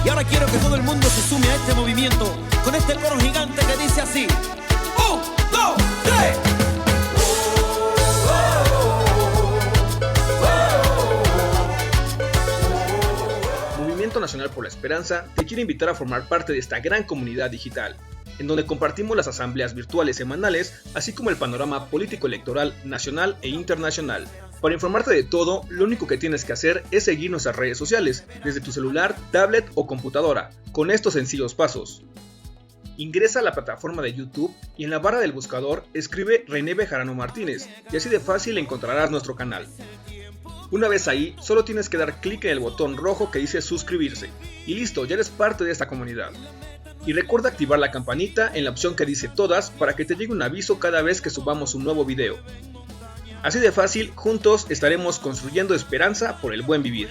Y ahora quiero que todo el mundo se sume a este movimiento con este coro gigante que dice así: 1, 2, 3. Movimiento Nacional por la Esperanza te quiere invitar a formar parte de esta gran comunidad digital, en donde compartimos las asambleas virtuales semanales, así como el panorama político-electoral nacional e internacional. Para informarte de todo, lo único que tienes que hacer es seguir nuestras redes sociales, desde tu celular, tablet o computadora, con estos sencillos pasos. Ingresa a la plataforma de YouTube y en la barra del buscador escribe René Bejarano Martínez, y así de fácil encontrarás nuestro canal. Una vez ahí, solo tienes que dar clic en el botón rojo que dice suscribirse, y listo, ya eres parte de esta comunidad. Y recuerda activar la campanita en la opción que dice todas para que te llegue un aviso cada vez que subamos un nuevo video. Así de fácil, juntos estaremos construyendo esperanza por el buen vivir.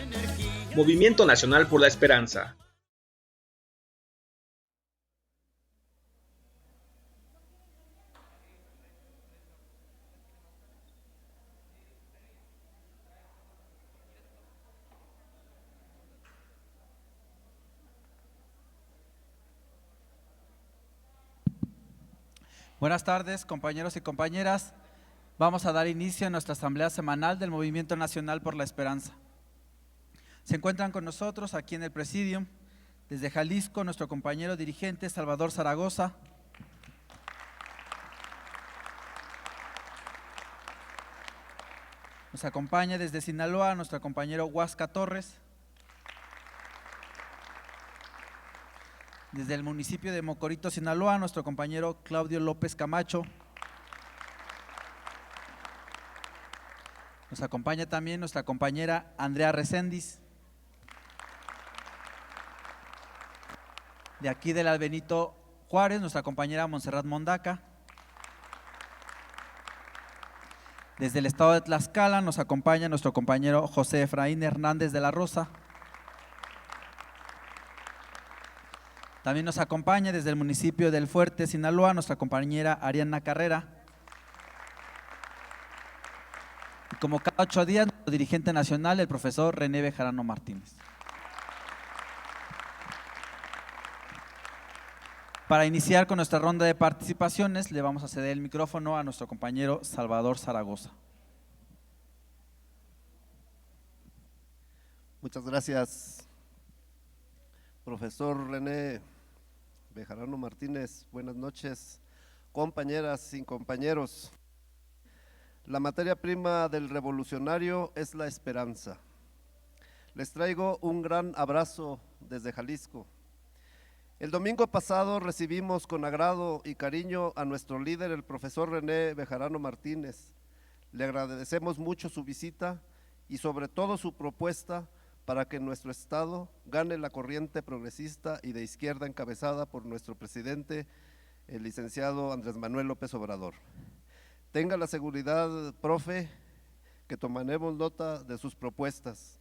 Movimiento Nacional por la Esperanza. Buenas tardes, compañeros y compañeras. Vamos a dar inicio a nuestra asamblea semanal del Movimiento Nacional por la Esperanza. Se encuentran con nosotros aquí en el Presidium, desde Jalisco, nuestro compañero dirigente Salvador Zaragoza. Nos acompaña desde Sinaloa nuestro compañero Huasca Torres. Desde el municipio de Mocorito, Sinaloa, nuestro compañero Claudio López Camacho. Nos acompaña también nuestra compañera Andrea Recendis. De aquí del Benito Juárez, nuestra compañera Montserrat Mondaca. Desde el estado de Tlaxcala nos acompaña nuestro compañero José Efraín Hernández de la Rosa. También nos acompaña desde el municipio del Fuerte, Sinaloa, nuestra compañera Ariana Carrera. Y como cada 8 días, nuestro dirigente nacional, el profesor René Bejarano Martínez. Para iniciar con nuestra ronda de participaciones, le vamos a ceder el micrófono a nuestro compañero Salvador Zaragoza. Muchas gracias, profesor René Bejarano Martínez. Buenas noches, compañeras y compañeros. La materia prima del revolucionario es la esperanza. Les traigo un gran abrazo desde Jalisco. El domingo pasado recibimos con agrado y cariño a nuestro líder, el profesor René Bejarano Martínez. Le agradecemos mucho su visita y sobre todo su propuesta para que nuestro estado gane la corriente progresista y de izquierda encabezada por nuestro presidente, el licenciado Andrés Manuel López Obrador. Tenga la seguridad, profe, que tomaremos nota de sus propuestas.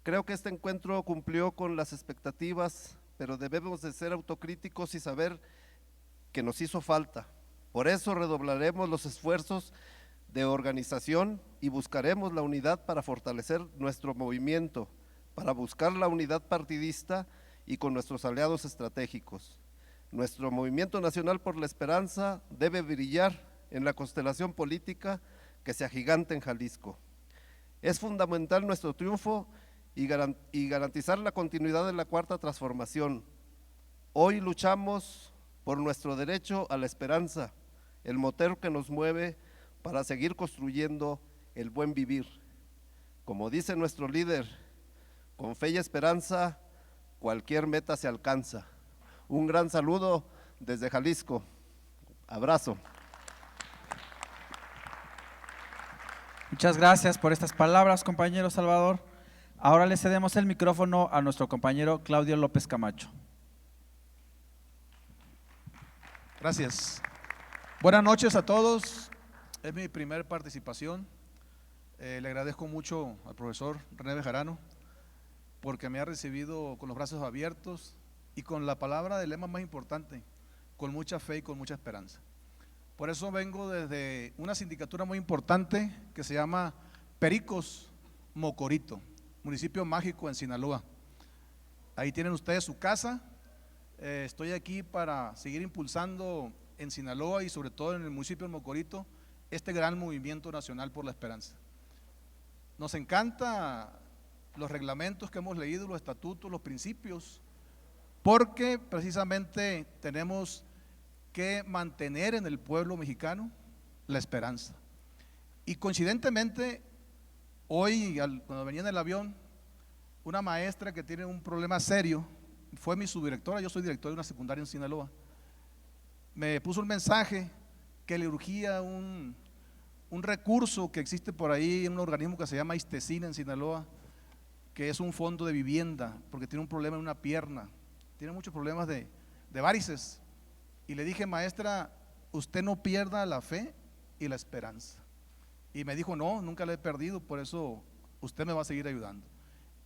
Creo que este encuentro cumplió con las expectativas, pero debemos de ser autocríticos y saber que nos hizo falta. Por eso redoblaremos los esfuerzos de organización y buscaremos la unidad para fortalecer nuestro movimiento, para buscar la unidad partidista y con nuestros aliados estratégicos. Nuestro Movimiento Nacional por la Esperanza debe brillar en la constelación política que se agiganta en Jalisco. Es fundamental nuestro triunfo y garantizar la continuidad de la Cuarta Transformación. Hoy luchamos por nuestro derecho a la esperanza, el motor que nos mueve para seguir construyendo el buen vivir. Como dice nuestro líder, con fe y esperanza, cualquier meta se alcanza. Un gran saludo desde Jalisco. Abrazo. Muchas gracias por estas palabras, compañero Salvador. Ahora le cedemos el micrófono a nuestro compañero Claudio López Camacho. Gracias. Buenas noches a todos. Es mi primera participación. Le agradezco mucho al profesor René Bejarano porque me ha recibido con los brazos abiertos y con la palabra del lema más importante, con mucha fe y con mucha esperanza. Por eso vengo desde una sindicatura muy importante que se llama Pericos Mocorito, municipio mágico en Sinaloa. Ahí tienen ustedes su casa. Estoy aquí para seguir impulsando en Sinaloa y sobre todo en el municipio de Mocorito este gran movimiento nacional por la esperanza. Nos encanta los reglamentos que hemos leído, los estatutos, los principios, porque precisamente tenemos que mantener en el pueblo mexicano la esperanza. Y coincidentemente, hoy cuando venía en el avión, una maestra que tiene un problema serio, fue mi subdirectora, yo soy director de una secundaria en Sinaloa, me puso un mensaje que le urgía un recurso que existe por ahí en un organismo que se llama ISTESIN en Sinaloa, que es un fondo de vivienda, porque tiene un problema en una pierna, tiene muchos problemas de varices. Y le dije, maestra, usted no pierda la fe y la esperanza. Y me dijo, no, nunca la he perdido, por eso usted me va a seguir ayudando.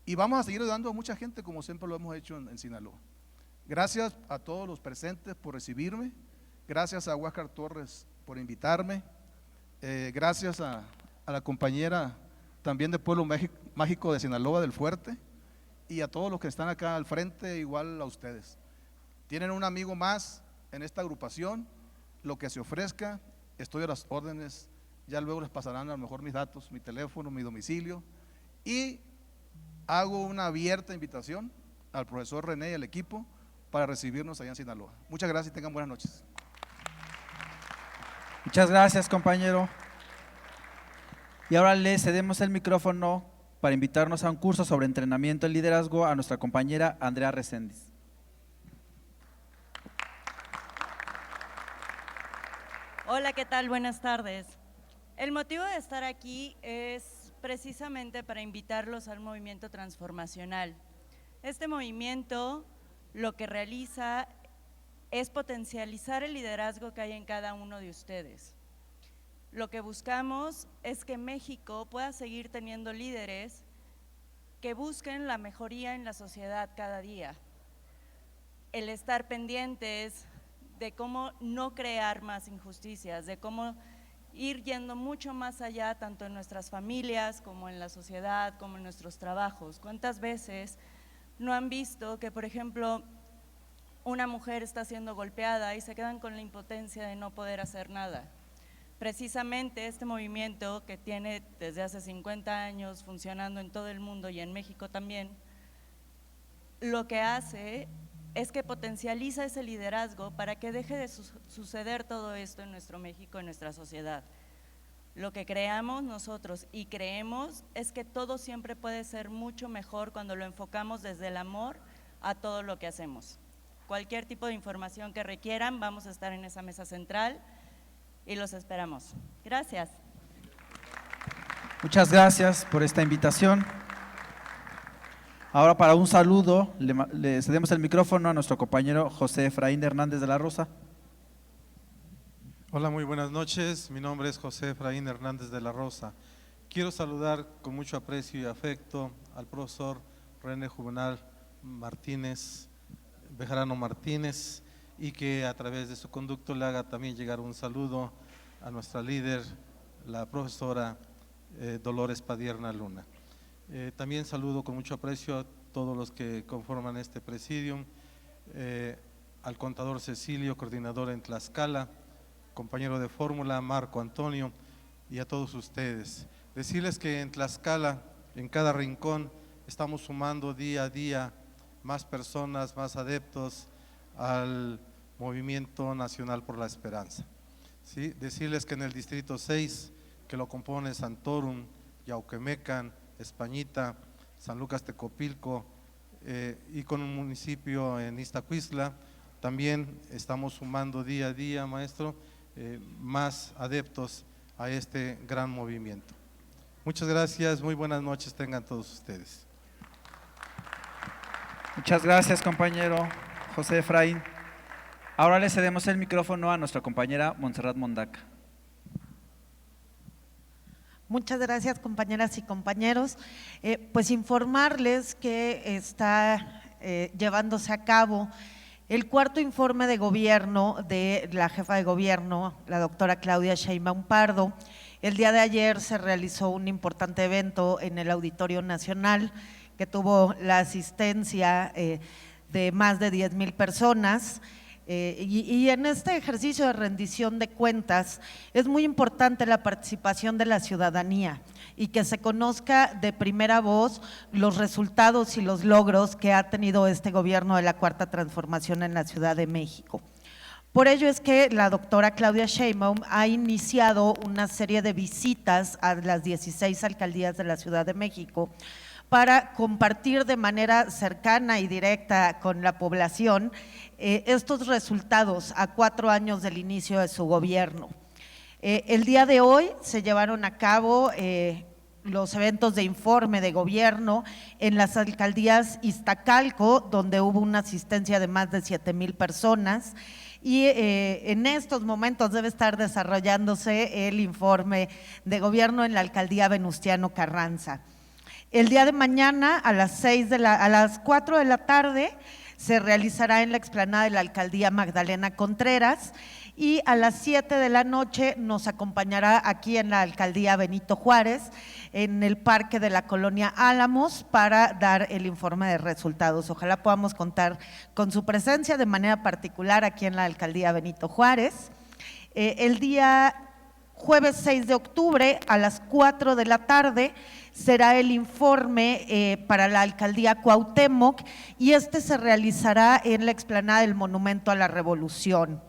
Y vamos a seguir ayudando a mucha gente como siempre lo hemos hecho en Sinaloa. Gracias a todos los presentes por recibirme, gracias a Huáscar Torres por invitarme, gracias a la compañera también de Pueblo Mágico de Sinaloa del Fuerte y a todos los que están acá al frente, igual a ustedes. Tienen un amigo más en esta agrupación, lo que se ofrezca, estoy a las órdenes, ya luego les pasarán a lo mejor mis datos, mi teléfono, mi domicilio, y hago una abierta invitación al profesor René y al equipo para recibirnos allá en Sinaloa. Muchas gracias y tengan buenas noches. Muchas gracias, compañero. Y ahora le cedemos el micrófono para invitarnos a un curso sobre entrenamiento en liderazgo a nuestra compañera Andrea Reséndiz. Hola, ¿qué tal? Buenas tardes. El motivo de estar aquí es precisamente para invitarlos al movimiento transformacional. Este movimiento lo que realiza es potencializar el liderazgo que hay en cada uno de ustedes. Lo que buscamos es que México pueda seguir teniendo líderes que busquen la mejoría en la sociedad cada día. El estar pendientes de cómo no crear más injusticias, de cómo ir yendo mucho más allá, tanto en nuestras familias, como en la sociedad, como en nuestros trabajos. ¿Cuántas veces no han visto que, por ejemplo, una mujer está siendo golpeada y se quedan con la impotencia de no poder hacer nada? Precisamente este movimiento que tiene desde hace 50 años funcionando en todo el mundo y en México también, lo que hace es que potencializa ese liderazgo para que deje de suceder todo esto en nuestro México, en nuestra sociedad. Lo que creamos nosotros y creemos es que todo siempre puede ser mucho mejor cuando lo enfocamos desde el amor a todo lo que hacemos. Cualquier tipo de información que requieran, vamos a estar en esa mesa central y los esperamos. Gracias. Muchas gracias por esta invitación. Ahora, para un saludo, le cedemos el micrófono a nuestro compañero José Efraín Hernández de la Rosa. Hola, muy buenas noches. Mi nombre es José Efraín Hernández de la Rosa. Quiero saludar con mucho aprecio y afecto al profesor René Juvenal Martínez, Bejarano Martínez, y que a través de su conducto le haga también llegar un saludo a nuestra líder, la profesora Dolores Padierna Luna. También saludo con mucho aprecio a todos los que conforman este presidium, al contador Cecilio, coordinador en Tlaxcala, compañero de fórmula Marco Antonio, y a todos ustedes. Decirles que en Tlaxcala, en cada rincón, estamos sumando día a día más personas, más adeptos al Movimiento Nacional por la Esperanza. ¿Sí? Decirles que en el Distrito 6, que lo compone Santorum, Yauquemecan, Españita, San Lucas Tecopilco y con un municipio en Iztacuistla, también estamos sumando día a día, maestro, más adeptos a este gran movimiento. Muchas gracias, muy buenas noches tengan todos ustedes. Muchas gracias, compañero José Efraín. Ahora le cedemos el micrófono a nuestra compañera Montserrat Mondaca. Muchas gracias, compañeras y compañeros. Pues informarles que está llevándose a cabo el cuarto informe de gobierno de la jefa de gobierno, la doctora Claudia Sheinbaum Pardo. El día de ayer se realizó un importante evento en el Auditorio Nacional que tuvo la asistencia de más de 10,000 personas. Y en este ejercicio de rendición de cuentas es muy importante la participación de la ciudadanía y que se conozca de primera voz los resultados y los logros que ha tenido este gobierno de la Cuarta Transformación en la Ciudad de México. Por ello es que la doctora Claudia Sheinbaum ha iniciado una serie de visitas a las 16 alcaldías de la Ciudad de México para compartir de manera cercana y directa con la población estos resultados a 4 años del inicio de su gobierno. El día de hoy se llevaron a cabo los eventos de informe de gobierno en las alcaldías Iztacalco, donde hubo una asistencia de más de 7,000 personas, y en estos momentos debe estar desarrollándose el informe de gobierno en la alcaldía Venustiano Carranza. El día de mañana a las 4 de la tarde se realizará en la explanada de la alcaldía Magdalena Contreras y a las 7 de la noche nos acompañará aquí en la alcaldía Benito Juárez, en el parque de la colonia Álamos, para dar el informe de resultados. Ojalá podamos contar con su presencia de manera particular aquí en la alcaldía Benito Juárez. El día jueves 6 de octubre a las 4 de la tarde será el informe para la alcaldía Cuauhtémoc y este se realizará en la explanada del Monumento a la Revolución.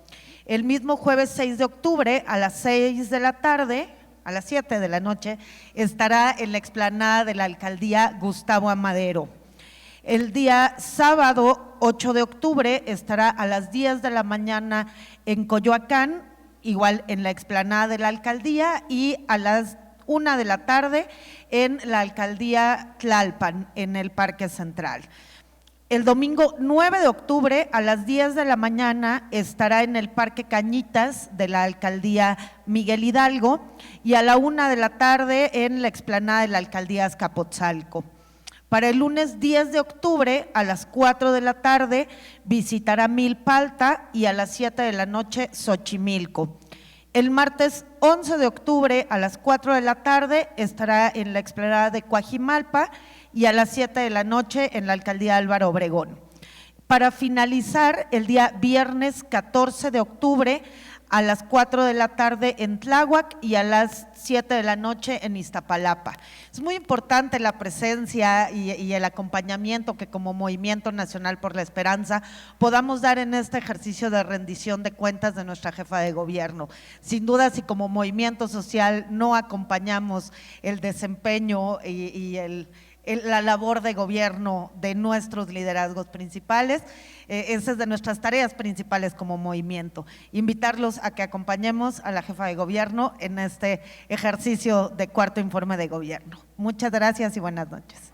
El mismo jueves 6 de octubre a las 6 de la tarde, a las 7 de la noche, estará en la explanada de la alcaldía Gustavo Amadero. El día sábado 8 de octubre estará a las 10 de la mañana en Coyoacán, igual en la explanada de la alcaldía, y a las 1 de la tarde en la alcaldía Tlalpan, en el Parque Central. El domingo 9 de octubre a las 10 de la mañana estará en el Parque Cañitas de la alcaldía Miguel Hidalgo y a la 1 de la tarde en la explanada de la alcaldía Azcapotzalco. Para el lunes 10 de octubre a las 4 de la tarde visitará Milpalta y a las 7 de la noche Xochimilco. El martes 11 de octubre a las 4 de la tarde estará en la explanada de Coajimalpa y a las 7 de la noche en la alcaldía Álvaro Obregón. Para finalizar, el día viernes 14 de octubre a las 4 de la tarde en Tláhuac y a las 7 de la noche en Iztapalapa. Es muy importante la presencia y el acompañamiento que como Movimiento Nacional por la Esperanza podamos dar en este ejercicio de rendición de cuentas de nuestra jefa de gobierno. Sin duda, si como movimiento social no acompañamos el desempeño y la labor de gobierno de nuestros liderazgos principales, esa es de nuestras tareas principales como movimiento, invitarlos a que acompañemos a la jefa de gobierno en este ejercicio de cuarto informe de gobierno. Muchas gracias y buenas noches.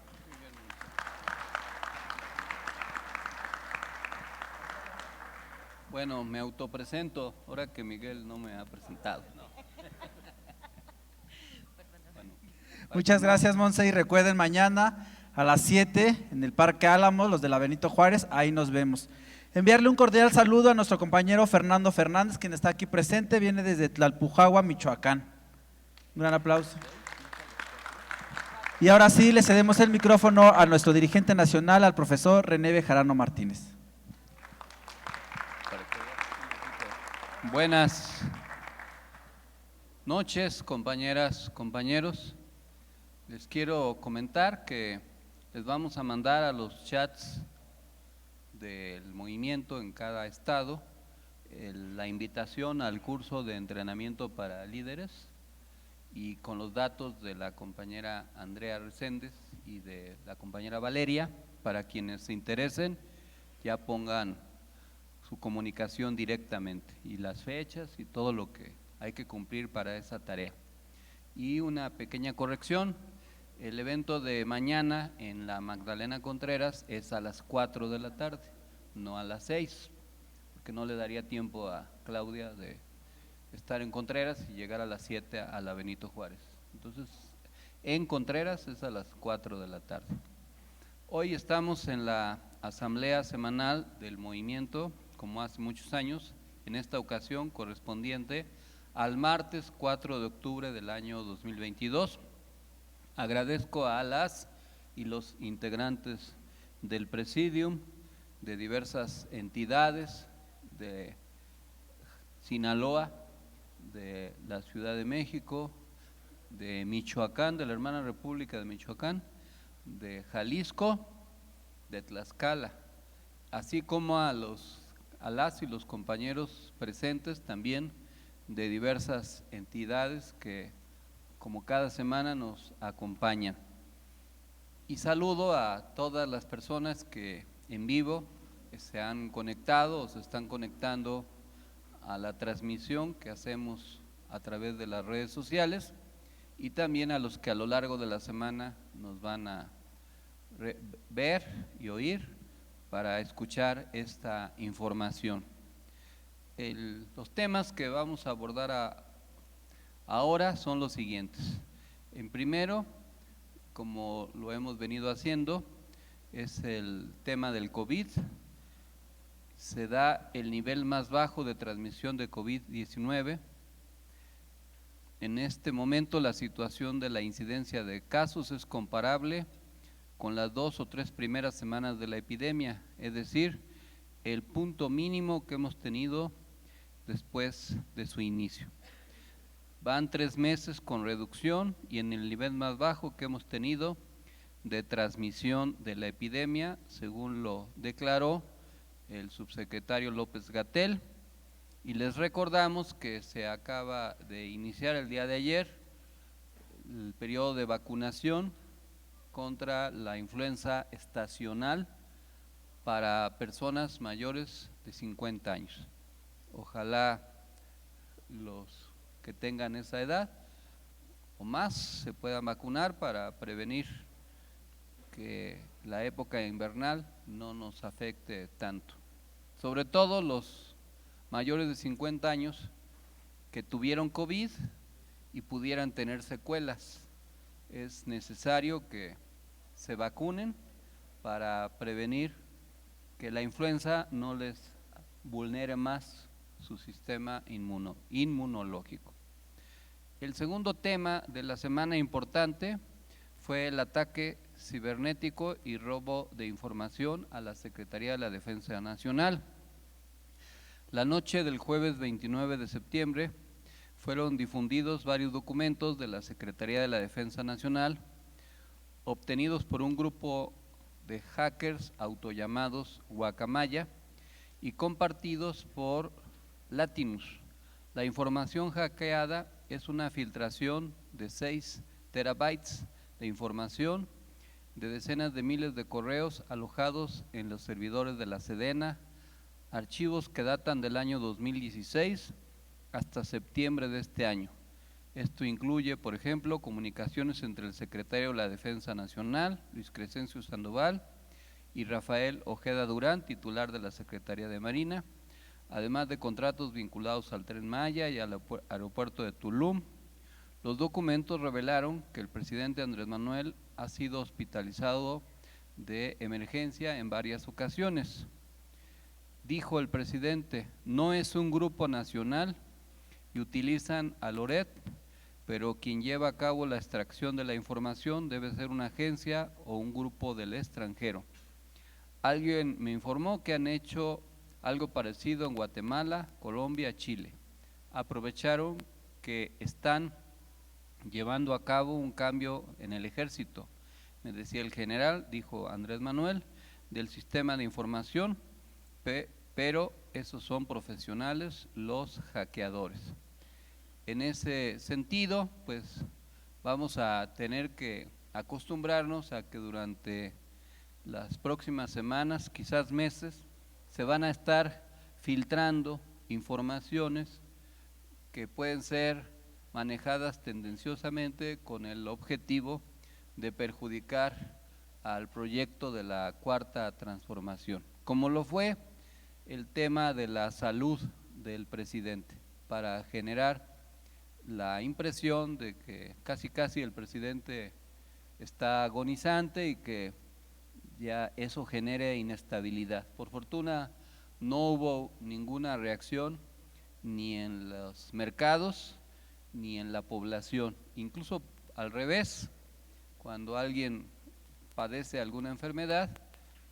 Bueno, me autopresento, ahora que Miguel no me ha presentado. Muchas gracias, Monse, y recuerden mañana a las 7 en el Parque Álamos, los de la Benito Juárez, ahí nos vemos. Enviarle un cordial saludo a nuestro compañero Fernando Fernández, quien está aquí presente, viene desde Tlalpujahua, Michoacán. Un gran aplauso. Y ahora sí, le cedemos el micrófono a nuestro dirigente nacional, al profesor René Bejarano Martínez. Buenas noches, compañeras, compañeros. Les quiero comentar que les vamos a mandar a los chats del movimiento en cada estado la invitación al curso de entrenamiento para líderes y con los datos de la compañera Andrea Reséndez y de la compañera Valeria, para quienes se interesen ya pongan su comunicación directamente y las fechas y todo lo que hay que cumplir para esa tarea. Y una pequeña corrección: el evento de mañana en la Magdalena Contreras es a las 4 de la tarde, no a las 6, porque no le daría tiempo a Claudia de estar en Contreras y llegar a las 7 a la Benito Juárez. Entonces, en Contreras es a las 4 de la tarde. Hoy estamos en la asamblea semanal del movimiento, como hace muchos años, en esta ocasión correspondiente al martes 4 de octubre del año 2022. Agradezco a las y los integrantes del Presidium, de diversas entidades de Sinaloa, de la Ciudad de México, de Michoacán, de la hermana República de Michoacán, de Jalisco, de Tlaxcala, así como a las y los compañeros presentes también de diversas entidades que como cada semana nos acompañan. Y saludo a todas las personas que en vivo se han conectado o se están conectando a la transmisión que hacemos a través de las redes sociales, y también a los que a lo largo de la semana nos van a ver y oír para escuchar esta información. Los temas que vamos a abordar ahora son los siguientes. En primero, como lo hemos venido haciendo, es el tema del COVID. Se da el nivel más bajo de transmisión de COVID-19. En este momento la situación de la incidencia de casos es comparable con las 2 o 3 primeras semanas de la epidemia, es decir, el punto mínimo que hemos tenido después de su inicio. Van 3 meses con reducción y en el nivel más bajo que hemos tenido de transmisión de la epidemia, según lo declaró el subsecretario López-Gatell. Y les recordamos que se acaba de iniciar el día de ayer el periodo de vacunación contra la influenza estacional para personas mayores de 50 años. Ojalá los que tengan esa edad o más se puedan vacunar para prevenir que la época invernal no nos afecte tanto. Sobre todo los mayores de 50 años que tuvieron COVID y pudieran tener secuelas. Es necesario que se vacunen para prevenir que la influenza no les vulnere más su sistema inmunológico. El segundo tema de la semana importante fue el ataque cibernético y robo de información a la Secretaría de la Defensa Nacional. La noche del jueves 29 de septiembre fueron difundidos varios documentos de la Secretaría de la Defensa Nacional obtenidos por un grupo de hackers autollamados Guacamaya y compartidos por Latinus. La información hackeada es una filtración de 6 terabytes de información de decenas de miles de correos alojados en los servidores de la Sedena, archivos que datan del año 2016 hasta septiembre de este año. Esto incluye, por ejemplo, comunicaciones entre el secretario de la Defensa Nacional, Luis Crescencio Sandoval, y Rafael Ojeda Durán, titular de la Secretaría de Marina, además de contratos vinculados al Tren Maya y al aeropuerto de Tulum. Los documentos revelaron que el presidente Andrés Manuel ha sido hospitalizado de emergencia en varias ocasiones. Dijo el presidente, no es un grupo nacional y utilizan a Loret, pero quien lleva a cabo la extracción de la información debe ser una agencia o un grupo del extranjero. Alguien me informó que han hecho algo parecido en Guatemala, Colombia, Chile. Aprovecharon que están llevando a cabo un cambio en el ejército, me decía el general, dijo Andrés Manuel, del sistema de información, pero esos son profesionales, los hackeadores. En ese sentido, pues vamos a tener que acostumbrarnos a que durante las próximas semanas, quizás meses, se van a estar filtrando informaciones que pueden ser manejadas tendenciosamente con el objetivo de perjudicar al proyecto de la Cuarta Transformación, como lo fue el tema de la salud del presidente, para generar la impresión de que casi el presidente está agonizante y que ya eso genere inestabilidad. Por fortuna no hubo ninguna reacción ni en los mercados ni en la población, incluso al revés, cuando alguien padece alguna enfermedad,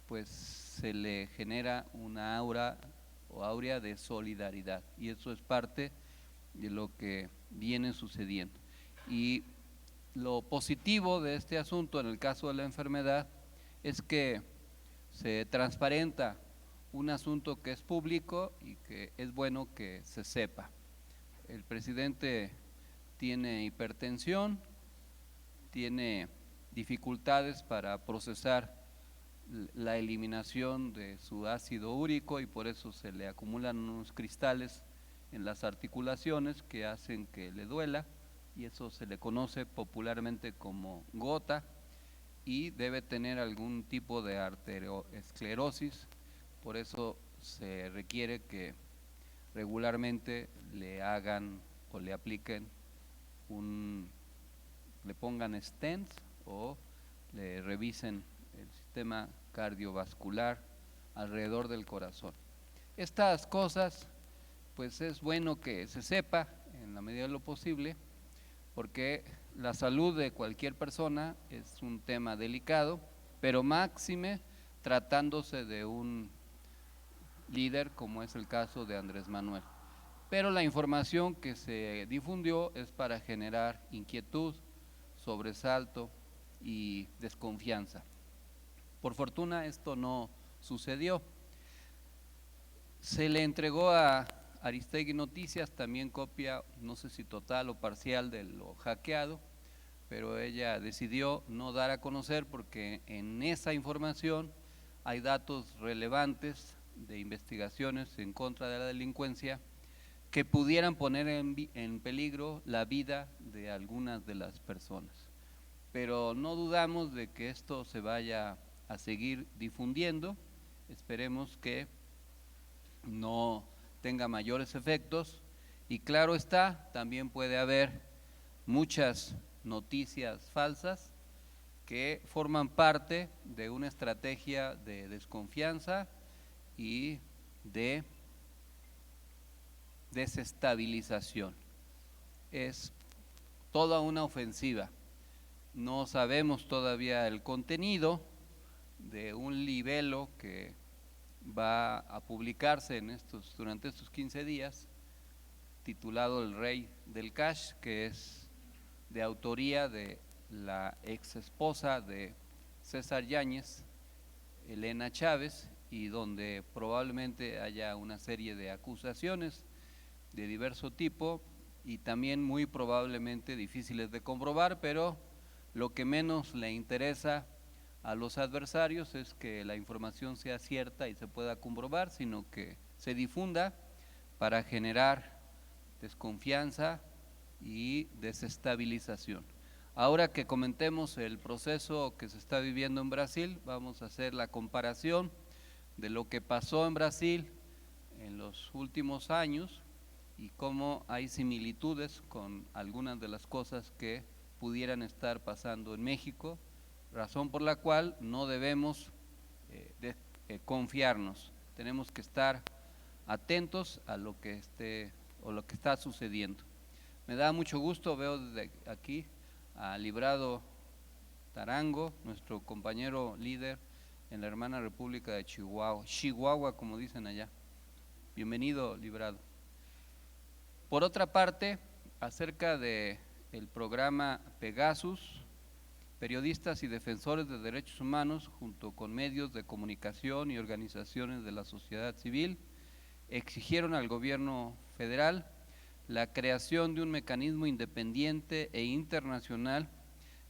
pues se le genera una aura o áurea de solidaridad, y eso es parte de lo que viene sucediendo. Y lo positivo de este asunto en el caso de la enfermedad es que se transparenta un asunto que es público y que es bueno que se sepa. El presidente tiene hipertensión, tiene dificultades para procesar la eliminación de su ácido úrico y por eso se le acumulan unos cristales en las articulaciones que hacen que le duela, y eso se le conoce popularmente como gota, y debe tener algún tipo de arteriosclerosis, por eso se requiere que regularmente le hagan o le apliquen le pongan stents o le revisen el sistema cardiovascular alrededor del corazón. Estas cosas, pues es bueno que se sepa en la medida de lo posible, porque la salud de cualquier persona es un tema delicado, pero máxime tratándose de un líder como es el caso de Andrés Manuel. Pero la información que se difundió es para generar inquietud, sobresalto y desconfianza. Por fortuna esto no sucedió. Se le entregó a Aristegui Noticias también copia, no sé si total o parcial, de lo hackeado, pero ella decidió no dar a conocer porque en esa información hay datos relevantes de investigaciones en contra de la delincuencia que pudieran poner en peligro la vida de algunas de las personas. Pero no dudamos de que esto se vaya a seguir difundiendo, esperemos que no tenga mayores efectos, y claro está, también puede haber muchas noticias falsas que forman parte de una estrategia de desconfianza y de desestabilización. Es toda una ofensiva. No sabemos todavía el contenido de un libelo que va a publicarse durante estos 15 días, titulado El Rey del Cash, que es de autoría de la ex esposa de César Yáñez, Elena Chávez, y donde probablemente haya una serie de acusaciones de diverso tipo y también muy probablemente difíciles de comprobar, pero lo que menos le interesa a los adversarios es que la información sea cierta y se pueda comprobar, sino que se difunda para generar desconfianza y desestabilización. Ahora que comentemos el proceso que se está viviendo en Brasil, vamos a hacer la comparación de lo que pasó en Brasil en los últimos años y cómo hay similitudes con algunas de las cosas que pudieran estar pasando en México, razón por la cual no debemos confiarnos, tenemos que estar atentos a lo que está sucediendo. Me da mucho gusto, veo desde aquí a Librado Tarango, nuestro compañero líder en la hermana República de Chihuahua, como dicen allá. Bienvenido, Librado. Por otra parte, acerca del programa Pegasus, periodistas y defensores de derechos humanos, junto con medios de comunicación y organizaciones de la sociedad civil, exigieron al gobierno federal la creación de un mecanismo independiente e internacional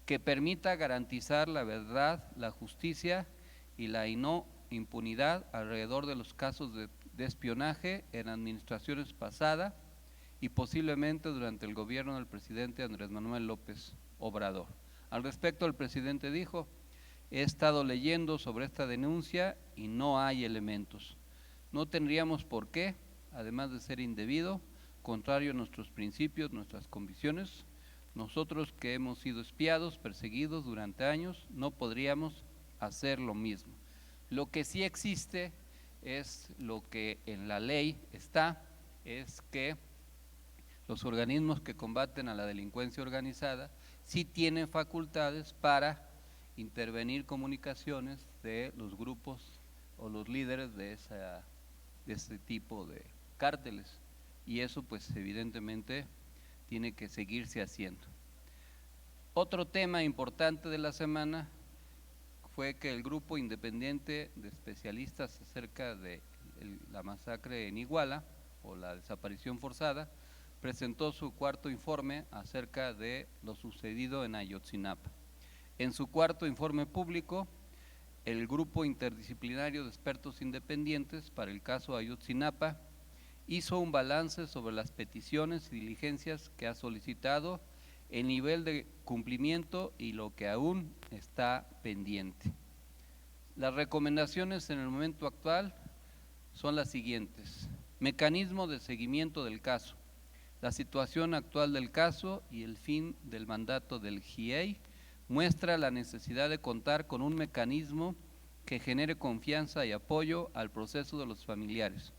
que permita garantizar la verdad, la justicia y la impunidad alrededor de los casos de espionaje en administraciones pasadas y posiblemente durante el gobierno del presidente Andrés Manuel López Obrador. Al respecto, el presidente dijo: he estado leyendo sobre esta denuncia y no hay elementos. No tendríamos por qué, además de ser indebido, contrario a nuestros principios, nuestras convicciones, nosotros que hemos sido espiados, perseguidos durante años, no podríamos hacer lo mismo. Lo que sí existe es lo que en la ley está, es que los organismos que combaten a la delincuencia organizada sí tienen facultades para intervenir comunicaciones de los grupos o los líderes de este tipo de cárteles, y eso pues evidentemente tiene que seguirse haciendo. Otro tema importante de la semana fue que el grupo independiente de especialistas acerca de la masacre en Iguala o la desaparición forzada presentó su cuarto informe acerca de lo sucedido en Ayotzinapa. En su cuarto informe público, el grupo interdisciplinario de expertos independientes para el caso Ayotzinapa hizo un balance sobre las peticiones y diligencias que ha solicitado, el nivel de cumplimiento y lo que aún está pendiente. Las recomendaciones en el momento actual son las siguientes: mecanismo de seguimiento del caso, la situación actual del caso y el fin del mandato del GIEI muestra la necesidad de contar con un mecanismo que genere confianza y apoyo al proceso de los familiares,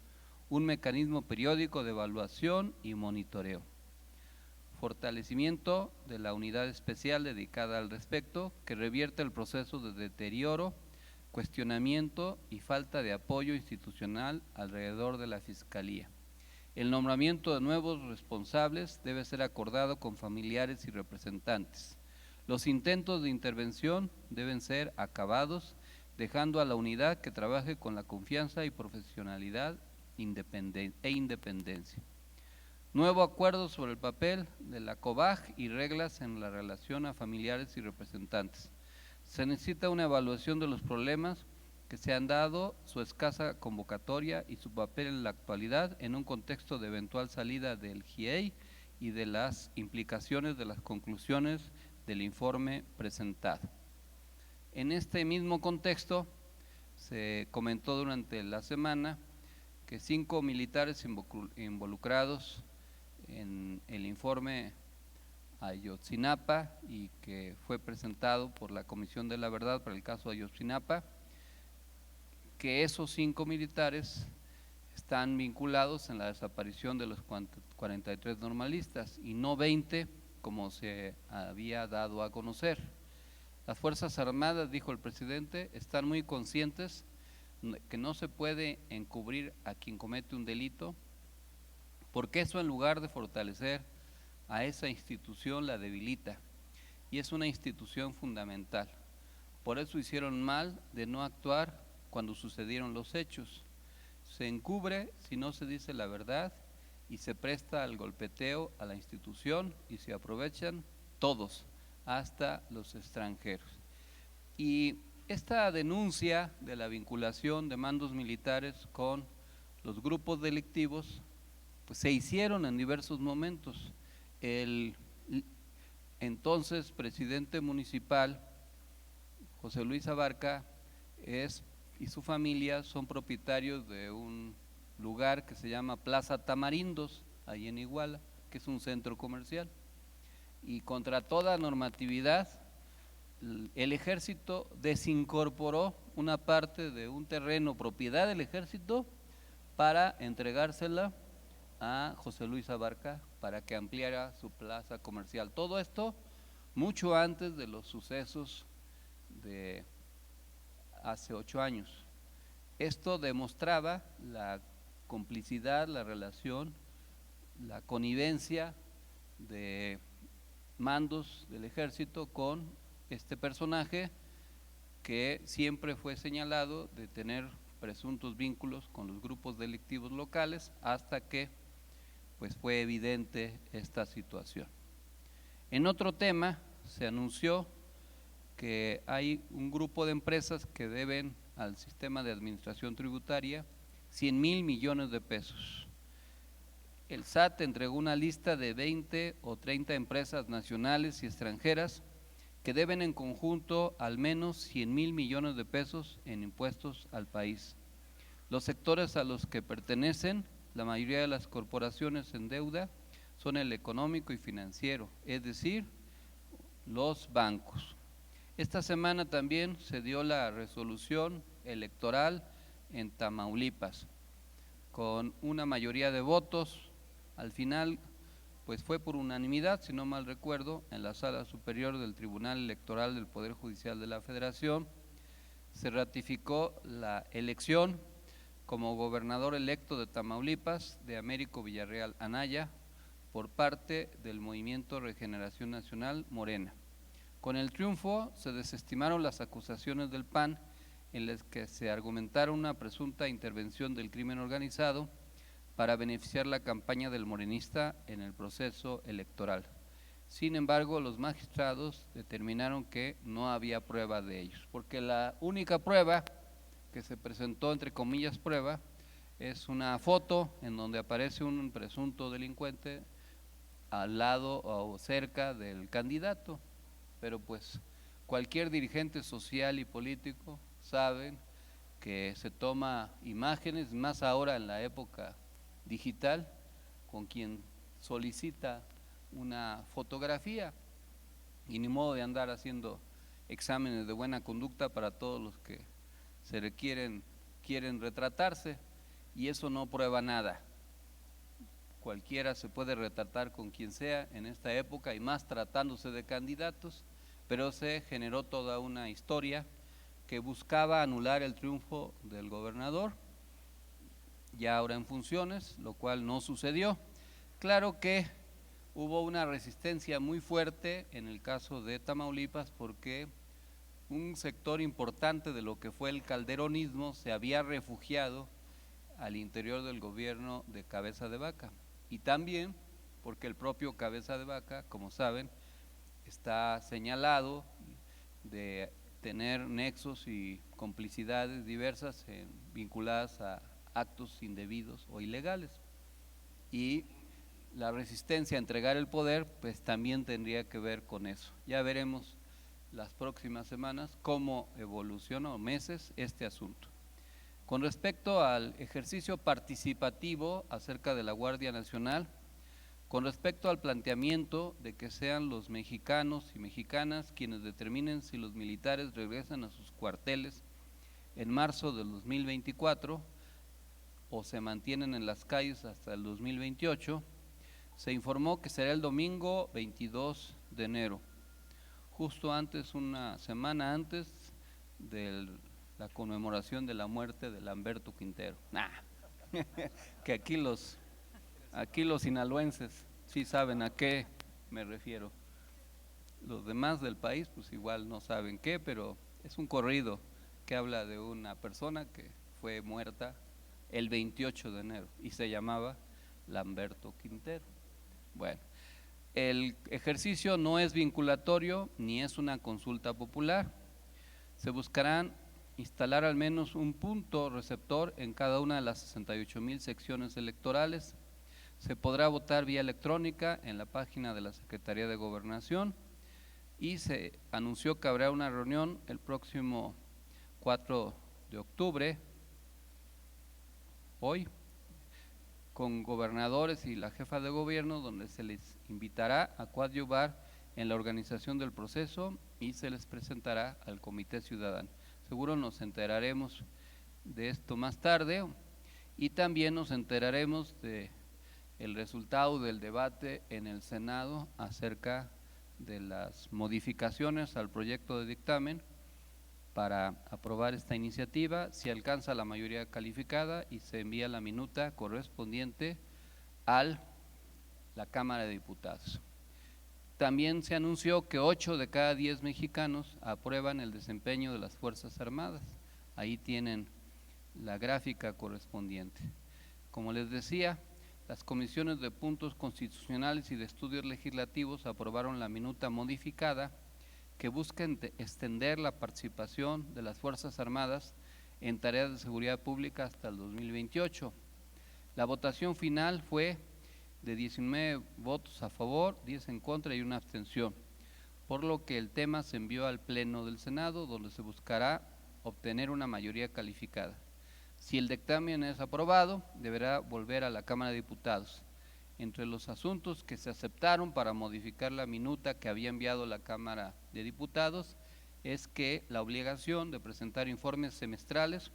un mecanismo periódico de evaluación y monitoreo. Fortalecimiento de la unidad especial dedicada al respecto, que revierte el proceso de deterioro, cuestionamiento y falta de apoyo institucional alrededor de la Fiscalía. El nombramiento de nuevos responsables debe ser acordado con familiares y representantes. Los intentos de intervención deben ser acabados, dejando a la unidad que trabaje con la confianza y profesionalidad e independencia. Nuevo acuerdo sobre el papel de la COBAG y reglas en la relación a familiares y representantes. Se necesita una evaluación de los problemas que se han dado, su escasa convocatoria y su papel en la actualidad en un contexto de eventual salida del GIEI y de las implicaciones de las conclusiones del informe presentado. En este mismo contexto, se comentó durante la semana que 5 militares involucrados en el informe Ayotzinapa y que fue presentado por la Comisión de la Verdad para el caso Ayotzinapa, que esos 5 militares están vinculados en la desaparición de los 43 normalistas y no 20 como se había dado a conocer. Las Fuerzas Armadas, dijo el presidente, están muy conscientes que no se puede encubrir a quien comete un delito, porque eso en lugar de fortalecer a esa institución la debilita, y es una institución fundamental. Por eso hicieron mal de no actuar cuando sucedieron los hechos. Se encubre si no se dice la verdad y se presta al golpeteo a la institución y se aprovechan todos, hasta los extranjeros. Y esta denuncia de la vinculación de mandos militares con los grupos delictivos pues se hicieron en diversos momentos. El entonces presidente municipal, José Luis Abarca, y su familia son propietarios de un lugar que se llama Plaza Tamarindos, ahí en Iguala, que es un centro comercial. Y contra toda normatividad, el ejército desincorporó una parte de un terreno propiedad del ejército para entregársela a José Luis Abarca para que ampliara su plaza comercial. Todo esto mucho antes de los sucesos de hace 8 años. Esto demostraba la complicidad, la relación, la connivencia de mandos del ejército con este personaje que siempre fue señalado de tener presuntos vínculos con los grupos delictivos locales hasta que pues fue evidente esta situación. En otro tema se anunció que hay un grupo de empresas que deben al sistema de administración tributaria 100,000 millones de pesos. El SAT entregó una lista de 20 o 30 empresas nacionales y extranjeras que deben en conjunto al menos 100,000 millones de pesos en impuestos al país. Los sectores a los que pertenecen, la mayoría de las corporaciones en deuda, son el económico y financiero, es decir, los bancos. Esta semana también se dio la resolución electoral en Tamaulipas, con una mayoría de votos. Al final, pues fue por unanimidad, si no mal recuerdo, en la Sala Superior del Tribunal Electoral del Poder Judicial de la Federación, se ratificó la elección como gobernador electo de Tamaulipas de Américo Villarreal Anaya por parte del Movimiento Regeneración Nacional Morena. Con el triunfo se desestimaron las acusaciones del PAN en las que se argumentaron una presunta intervención del crimen organizado para beneficiar la campaña del morenista en el proceso electoral. Sin embargo, los magistrados determinaron que no había prueba de ellos, porque la única prueba que se presentó, entre comillas prueba, es una foto en donde aparece un presunto delincuente al lado o cerca del candidato, pero pues cualquier dirigente social y político saben que se toma imágenes, más ahora en la época digital, con quien solicita una fotografía, y ni modo de andar haciendo exámenes de buena conducta para todos los que quieren retratarse, y eso no prueba nada. Cualquiera se puede retratar con quien sea en esta época, y más tratándose de candidatos, pero se generó toda una historia que buscaba anular el triunfo del gobernador, ya ahora en funciones, lo cual no sucedió. Claro que hubo una resistencia muy fuerte en el caso de Tamaulipas, porque un sector importante de lo que fue el calderonismo se había refugiado al interior del gobierno de Cabeza de Vaca, y también porque el propio Cabeza de Vaca, como saben, está señalado de tener nexos y complicidades diversas vinculadas a actos indebidos o ilegales, y la resistencia a entregar el poder pues también tendría que ver con eso. Ya veremos las próximas semanas cómo evoluciona, o meses, este asunto. Con respecto al ejercicio participativo acerca de la Guardia Nacional, con respecto al planteamiento de que sean los mexicanos y mexicanas quienes determinen si los militares regresan a sus cuarteles en marzo del 2024 o se mantienen en las calles hasta el 2028, se informó que será el domingo 22 de enero, justo antes, una semana antes de la conmemoración de la muerte de Lamberto Quintero. Que aquí los sinaloenses sí saben a qué me refiero. Los demás del país pues igual no saben qué, pero es un corrido que habla de una persona que fue muerta el 28 de enero y se llamaba Lamberto Quintero. Bueno, el ejercicio no es vinculatorio ni es una consulta popular. Se buscarán instalar al menos un punto receptor en cada una de las 68,000 secciones electorales. Se podrá votar vía electrónica en la página de la Secretaría de Gobernación, y se anunció que habrá una reunión el próximo 4 de octubre, hoy, con gobernadores y la jefa de gobierno, donde se les invitará a coadyuvar en la organización del proceso y se les presentará al Comité Ciudadano. Seguro nos enteraremos de esto más tarde, y también nos enteraremos de el resultado del debate en el Senado acerca de las modificaciones al proyecto de dictamen para aprobar esta iniciativa, si alcanza la mayoría calificada y se envía la minuta correspondiente a la Cámara de Diputados. También se anunció que 8 de cada 10 mexicanos aprueban el desempeño de las Fuerzas Armadas. Ahí tienen la gráfica correspondiente. Como les decía, las comisiones de puntos constitucionales y de estudios legislativos aprobaron la minuta modificada que busca extender la participación de las Fuerzas Armadas en tareas de seguridad pública hasta el 2028. La votación final fue de 19 votos a favor, 10 en contra y una abstención, por lo que el tema se envió al Pleno del Senado, donde se buscará obtener una mayoría calificada. Si el dictamen es aprobado, deberá volver a la Cámara de Diputados. Entre los asuntos que se aceptaron para modificar la minuta que había enviado la Cámara de Diputados es que la obligación de presentar informes semestrales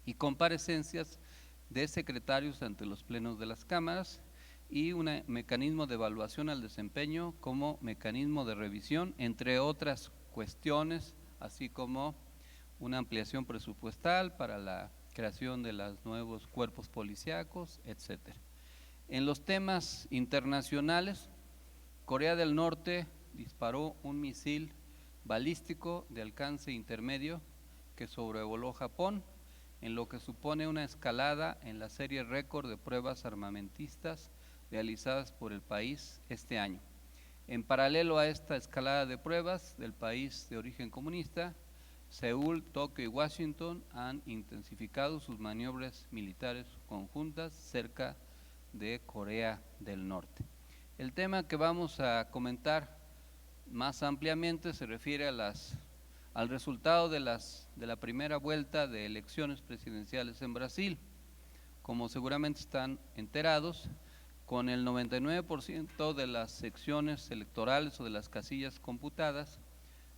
y comparecencias de secretarios ante los plenos de las cámaras, y un mecanismo de evaluación al desempeño como mecanismo de revisión, entre otras cuestiones, así como una ampliación presupuestal para la creación de los nuevos cuerpos policíacos, etcétera. En los temas internacionales, Corea del Norte disparó un misil balístico de alcance intermedio que sobrevoló Japón, en lo que supone una escalada en la serie récord de pruebas armamentistas realizadas por el país este año. En paralelo a esta escalada de pruebas del país de origen comunista, Seúl, Tokio y Washington han intensificado sus maniobras militares conjuntas cerca de Corea del Norte. El tema que vamos a comentar más ampliamente se refiere al resultado de la primera vuelta de elecciones presidenciales en Brasil. Como seguramente están enterados, con el 99% de las secciones electorales o de las casillas computadas,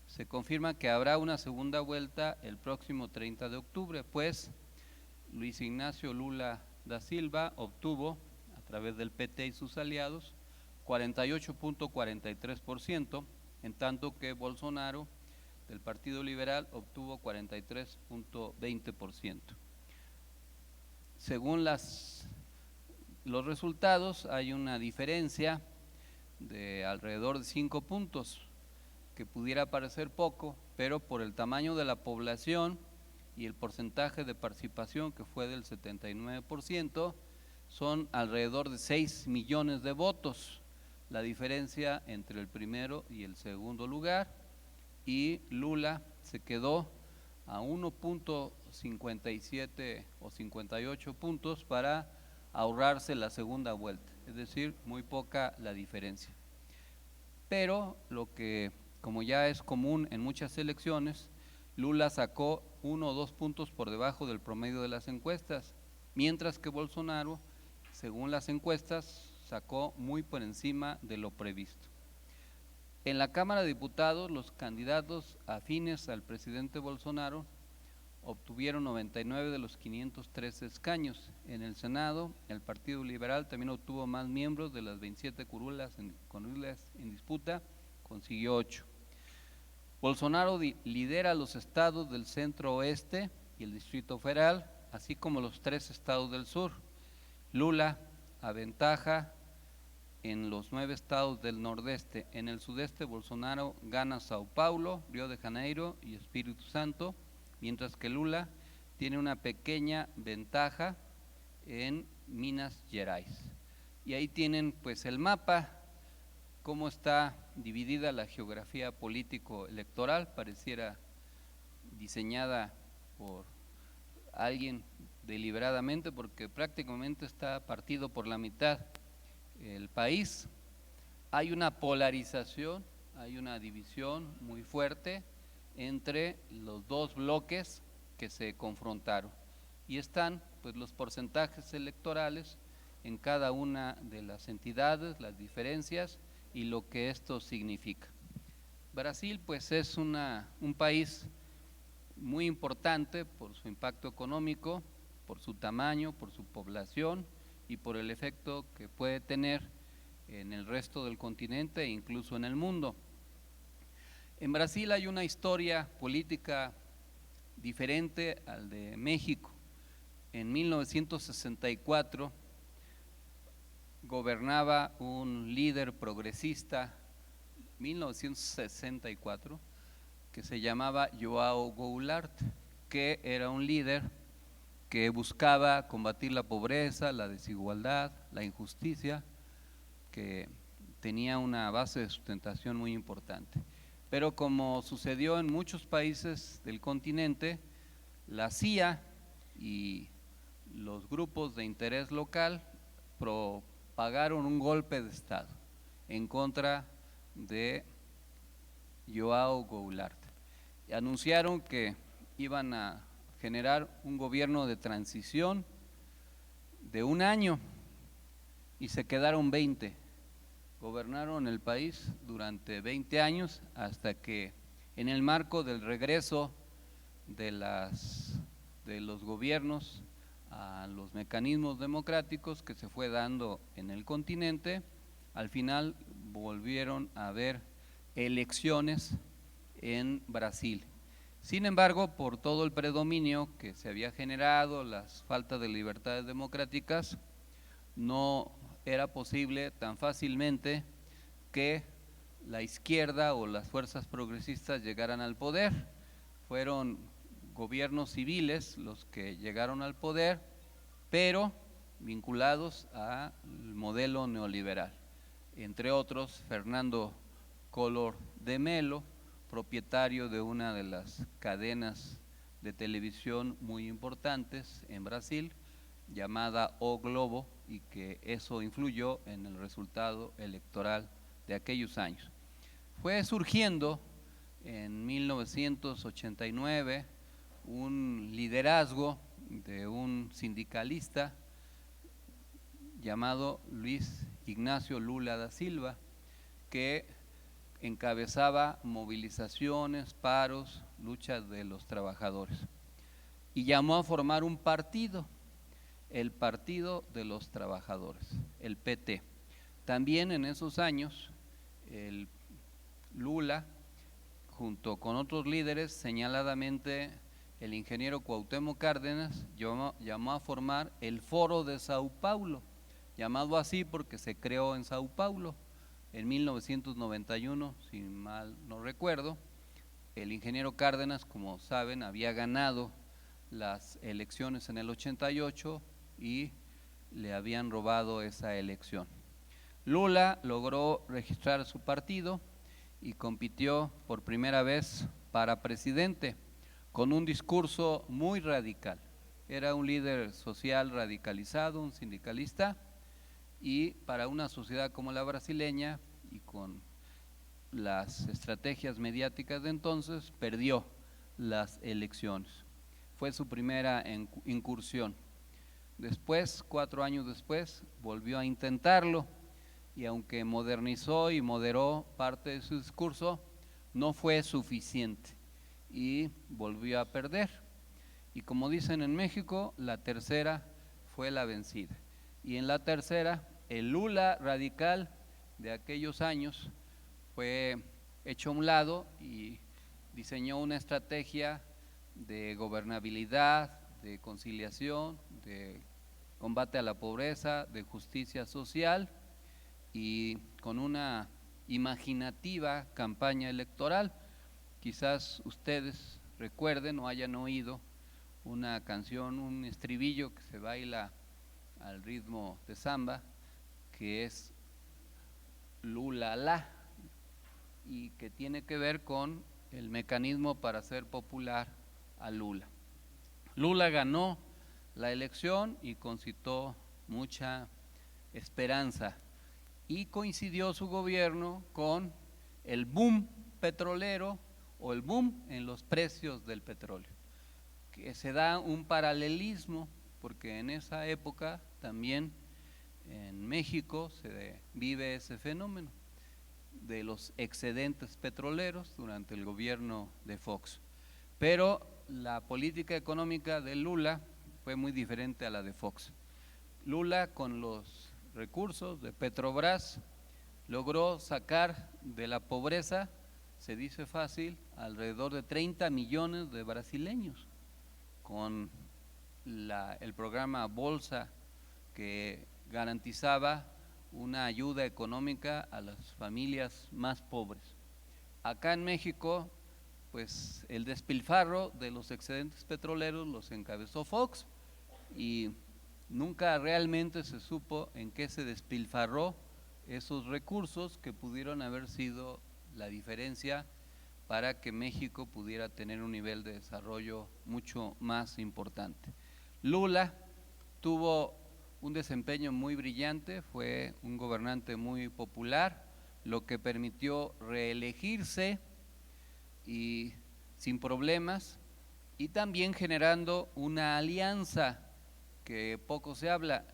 se confirma que habrá una segunda vuelta el próximo 30 de octubre, pues Luis Ignacio Lula da Silva obtuvo, a través del PT y sus aliados, 48.43%, en tanto que Bolsonaro, del Partido Liberal, obtuvo 43.20%. Según los resultados, hay una diferencia de alrededor de 5 puntos, que pudiera parecer poco, pero por el tamaño de la población y el porcentaje de participación, que fue del 79%, son alrededor de 6 millones de votos la diferencia entre el primero y el segundo lugar, y Lula se quedó a 1.57 o 58 puntos para ahorrarse la segunda vuelta, es decir, muy poca la diferencia. Pero lo que, como ya es común en muchas elecciones, Lula sacó 1 o 2 puntos por debajo del promedio de las encuestas, mientras que Bolsonaro, según las encuestas, sacó muy por encima de lo previsto. En la Cámara de Diputados, los candidatos afines al presidente Bolsonaro obtuvieron 99 de los 513 escaños. En el Senado, el Partido Liberal también obtuvo más miembros. De las 27 curules en disputa, consiguió 8. Bolsonaro lidera los estados del centro oeste y el Distrito Federal, así como los 3 estados del sur. Lula aventaja en los 9 estados del nordeste. En el sudeste, Bolsonaro gana Sao Paulo, Río de Janeiro y Espíritu Santo, mientras que Lula tiene una pequeña ventaja en Minas Gerais. Y ahí tienen pues el mapa, cómo está dividida la geografía político-electoral, pareciera diseñada por alguien deliberadamente, porque prácticamente está partido por la mitad el país. Hay una polarización, hay una división muy fuerte entre los dos bloques que se confrontaron, y están pues los porcentajes electorales en cada una de las entidades, las diferencias y lo que esto significa. Brasil pues es un país muy importante por su impacto económico, por su tamaño, por su población y por el efecto que puede tener en el resto del continente e incluso en el mundo. En Brasil hay una historia política diferente al de México. En 1964 gobernaba un líder progresista, 1964, que se llamaba João Goulart, que era un líder que buscaba combatir la pobreza, la desigualdad, la injusticia, que tenía una base de sustentación muy importante. Pero como sucedió en muchos países del continente, la CIA y los grupos de interés local propagaron un golpe de Estado en contra de João Goulart. Anunciaron que iban a generar un gobierno de transición de 1 año y se quedaron 20. Gobernaron el país durante 20 años hasta que, en el marco del regreso de los gobiernos a los mecanismos democráticos que se fue dando en el continente, al final volvieron a haber elecciones en Brasil. Sin embargo, por todo el predominio que se había generado, las faltas de libertades democráticas, no era posible tan fácilmente que la izquierda o las fuerzas progresistas llegaran al poder. Fueron gobiernos civiles los que llegaron al poder, pero vinculados al modelo neoliberal. Entre otros, Fernando Collor de Mello, propietario de una de las cadenas de televisión muy importantes en Brasil, llamada O Globo, y que eso influyó en el resultado electoral de aquellos años. Fue surgiendo en 1989 un liderazgo de un sindicalista llamado Luis Ignacio Lula da Silva, que encabezaba movilizaciones, paros, luchas de los trabajadores, y llamó a formar un partido, el Partido de los Trabajadores, el PT. También en esos años, el Lula, junto con otros líderes, señaladamente el ingeniero Cuauhtémoc Cárdenas, llamó a formar el Foro de Sao Paulo, llamado así porque se creó en Sao Paulo en 1991, si mal no recuerdo. El ingeniero Cárdenas, como saben, había ganado las elecciones en el 88 y le habían robado esa elección. Lula logró registrar su partido y compitió por primera vez para presidente con un discurso muy radical. Era un líder social radicalizado, un sindicalista, y para una sociedad como la brasileña y con las estrategias mediáticas de entonces, perdió las elecciones. Fue su primera incursión. Después, 4 años después, volvió a intentarlo, y aunque modernizó y moderó parte de su discurso, no fue suficiente y volvió a perder. Y como dicen en México, la tercera fue la vencida. Y en la tercera, el Lula radical de aquellos años fue hecho a un lado y diseñó una estrategia de gobernabilidad, de conciliación, de combate a la pobreza, de justicia social, y con una imaginativa campaña electoral. Quizás ustedes recuerden o hayan oído una canción, un estribillo que se baila al ritmo de samba, que es Lula la, y que tiene que ver con el mecanismo para hacer popular a Lula. Lula ganó la elección y concitó mucha esperanza, y coincidió su gobierno con el boom petrolero o el boom en los precios del petróleo, que se da un paralelismo porque en esa época también en México se vive ese fenómeno de los excedentes petroleros durante el gobierno de Fox. Pero la política económica de Lula fue muy diferente a la de Fox. Lula, con los recursos de Petrobras, logró sacar de la pobreza, se dice fácil, alrededor de 30 millones de brasileños, con el programa Bolsa, que garantizaba una ayuda económica a las familias más pobres. Acá en México, pues el despilfarro de los excedentes petroleros los encabezó Fox, y nunca realmente se supo en qué se despilfarró esos recursos que pudieron haber sido la diferencia para que México pudiera tener un nivel de desarrollo mucho más importante. Lula tuvo un desempeño muy brillante, fue un gobernante muy popular, lo que permitió reelegirse y sin problemas, y también generando una alianza que poco se habla.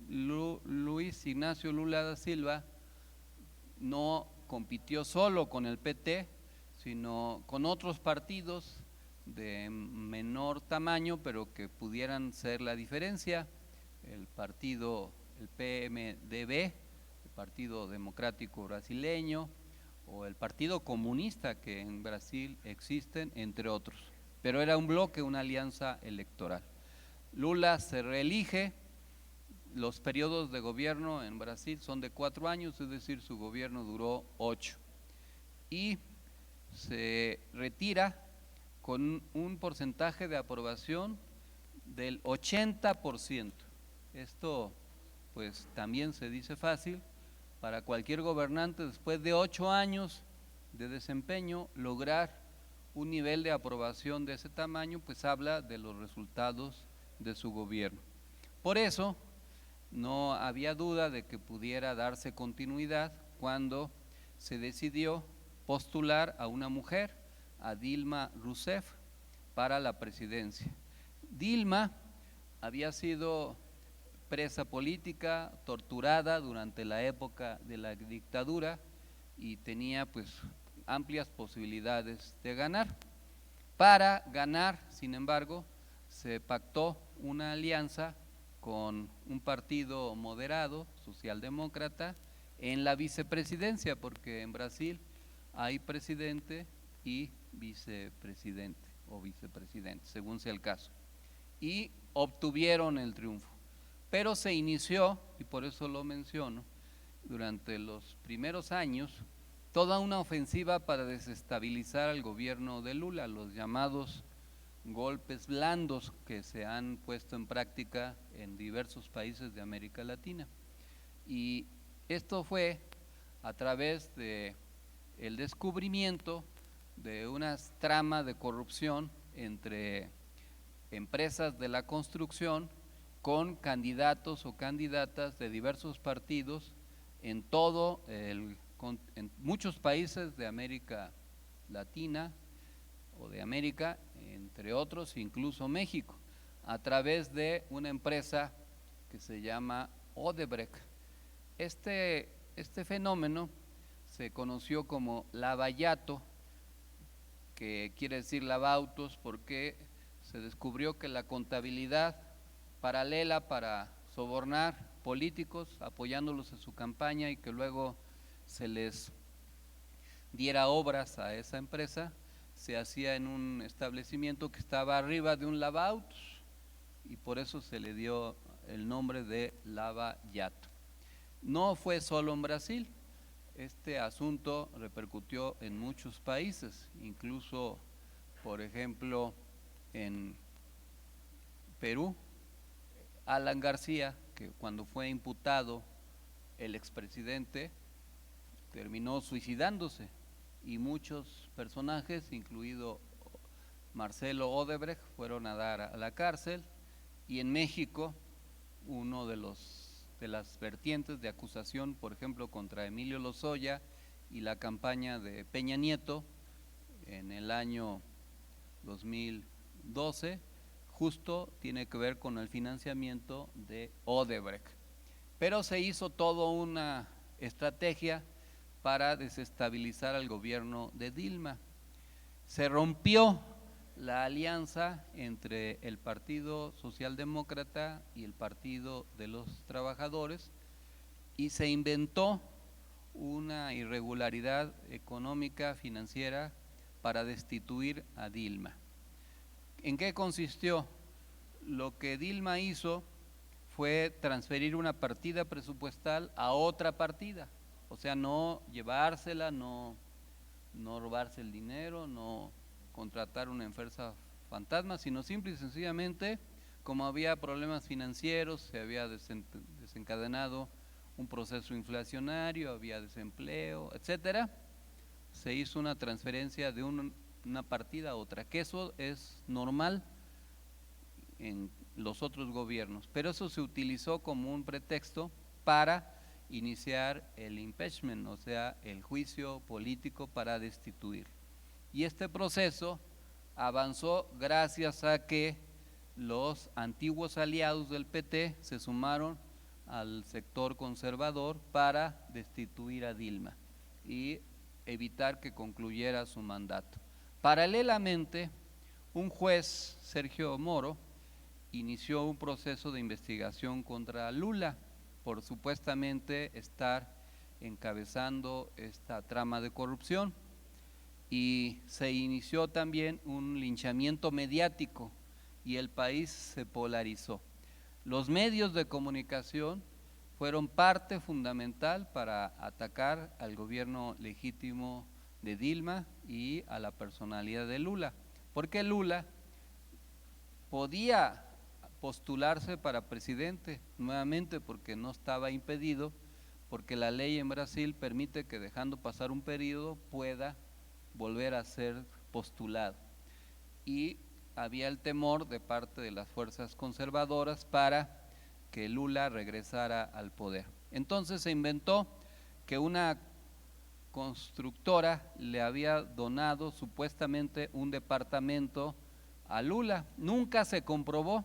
Luis Ignacio Lula da Silva no compitió solo con el PT, sino con otros partidos de menor tamaño, pero que pudieran ser la diferencia. El partido, el PMDB, el Partido Democrático Brasileño, o el Partido Comunista que en Brasil existen, entre otros. Pero era un bloque, una alianza electoral. Lula se reelige, los periodos de gobierno en Brasil son de 4 años, es decir, su gobierno duró 8. Y se retira con un porcentaje de aprobación del 80%. Esto pues también se dice fácil para cualquier gobernante después de 8 años de desempeño lograr un nivel de aprobación de ese tamaño, pues habla de los resultados de su gobierno. Por eso no había duda de que pudiera darse continuidad cuando se decidió postular a una mujer, a Dilma Rousseff, para la presidencia. Dilma había sido presa política, torturada durante la época de la dictadura y tenía pues amplias posibilidades de ganar. Para ganar, sin embargo, se pactó una alianza con un partido moderado, socialdemócrata, en la vicepresidencia, porque en Brasil hay presidente y vicepresidente o vicepresidente, según sea el caso, y obtuvieron el triunfo. Pero se inició, y por eso lo menciono, durante los primeros años, toda una ofensiva para desestabilizar al gobierno de Lula, los llamados golpes blandos que se han puesto en práctica en diversos países de América Latina. Y esto fue a través de el descubrimiento de unas tramas de corrupción entre empresas de la construcción con candidatos o candidatas de diversos partidos en en muchos países de América Latina o de América, entre otros, incluso México, a través de una empresa que se llama Odebrecht. Este fenómeno se conoció como lavallato, que quiere decir lavautos, porque se descubrió que la contabilidad paralela para sobornar políticos, apoyándolos en su campaña y que luego se les diera obras a esa empresa, se hacía en un establecimiento que estaba arriba de un lavautos y por eso se le dio el nombre de lavallato. No fue solo en Brasil, este asunto repercutió en muchos países, incluso, por ejemplo, en Perú. Alan García, que cuando fue imputado el expresidente, terminó suicidándose, y muchos personajes, incluido Marcelo Odebrecht, fueron a dar a la cárcel. Y en México, uno de las vertientes de acusación, por ejemplo, contra Emilio Lozoya y la campaña de Peña Nieto en el año 2012, justo tiene que ver con el financiamiento de Odebrecht. Pero se hizo toda una estrategia para desestabilizar al gobierno de Dilma. Se rompió la alianza entre el Partido Socialdemócrata y el Partido de los Trabajadores y se inventó una irregularidad económica, financiera, para destituir a Dilma. ¿En qué consistió? Lo que Dilma hizo fue transferir una partida presupuestal a otra partida, o sea, no llevársela, no robarse el dinero, no contratar una empresa fantasma, sino simple y sencillamente, como había problemas financieros, se había desencadenado un proceso inflacionario, había desempleo, etcétera, se hizo una transferencia de una partida a otra, que eso es normal en los otros gobiernos, pero eso se utilizó como un pretexto para iniciar el impeachment, o sea, el juicio político para destituir. Y este proceso avanzó gracias a que los antiguos aliados del PT se sumaron al sector conservador para destituir a Dilma y evitar que concluyera su mandato. Paralelamente, un juez, Sergio Moro, inició un proceso de investigación contra Lula por supuestamente estar encabezando esta trama de corrupción, y se inició también un linchamiento mediático y el país se polarizó. Los medios de comunicación fueron parte fundamental para atacar al gobierno legítimo de Dilma y a la personalidad de Lula, porque Lula podía postularse para presidente nuevamente porque no estaba impedido, porque la ley en Brasil permite que dejando pasar un periodo pueda volver a ser postulado, y había el temor de parte de las fuerzas conservadoras para que Lula regresara al poder. Entonces se inventó que una constructora le había donado supuestamente un departamento a Lula. Nunca se comprobó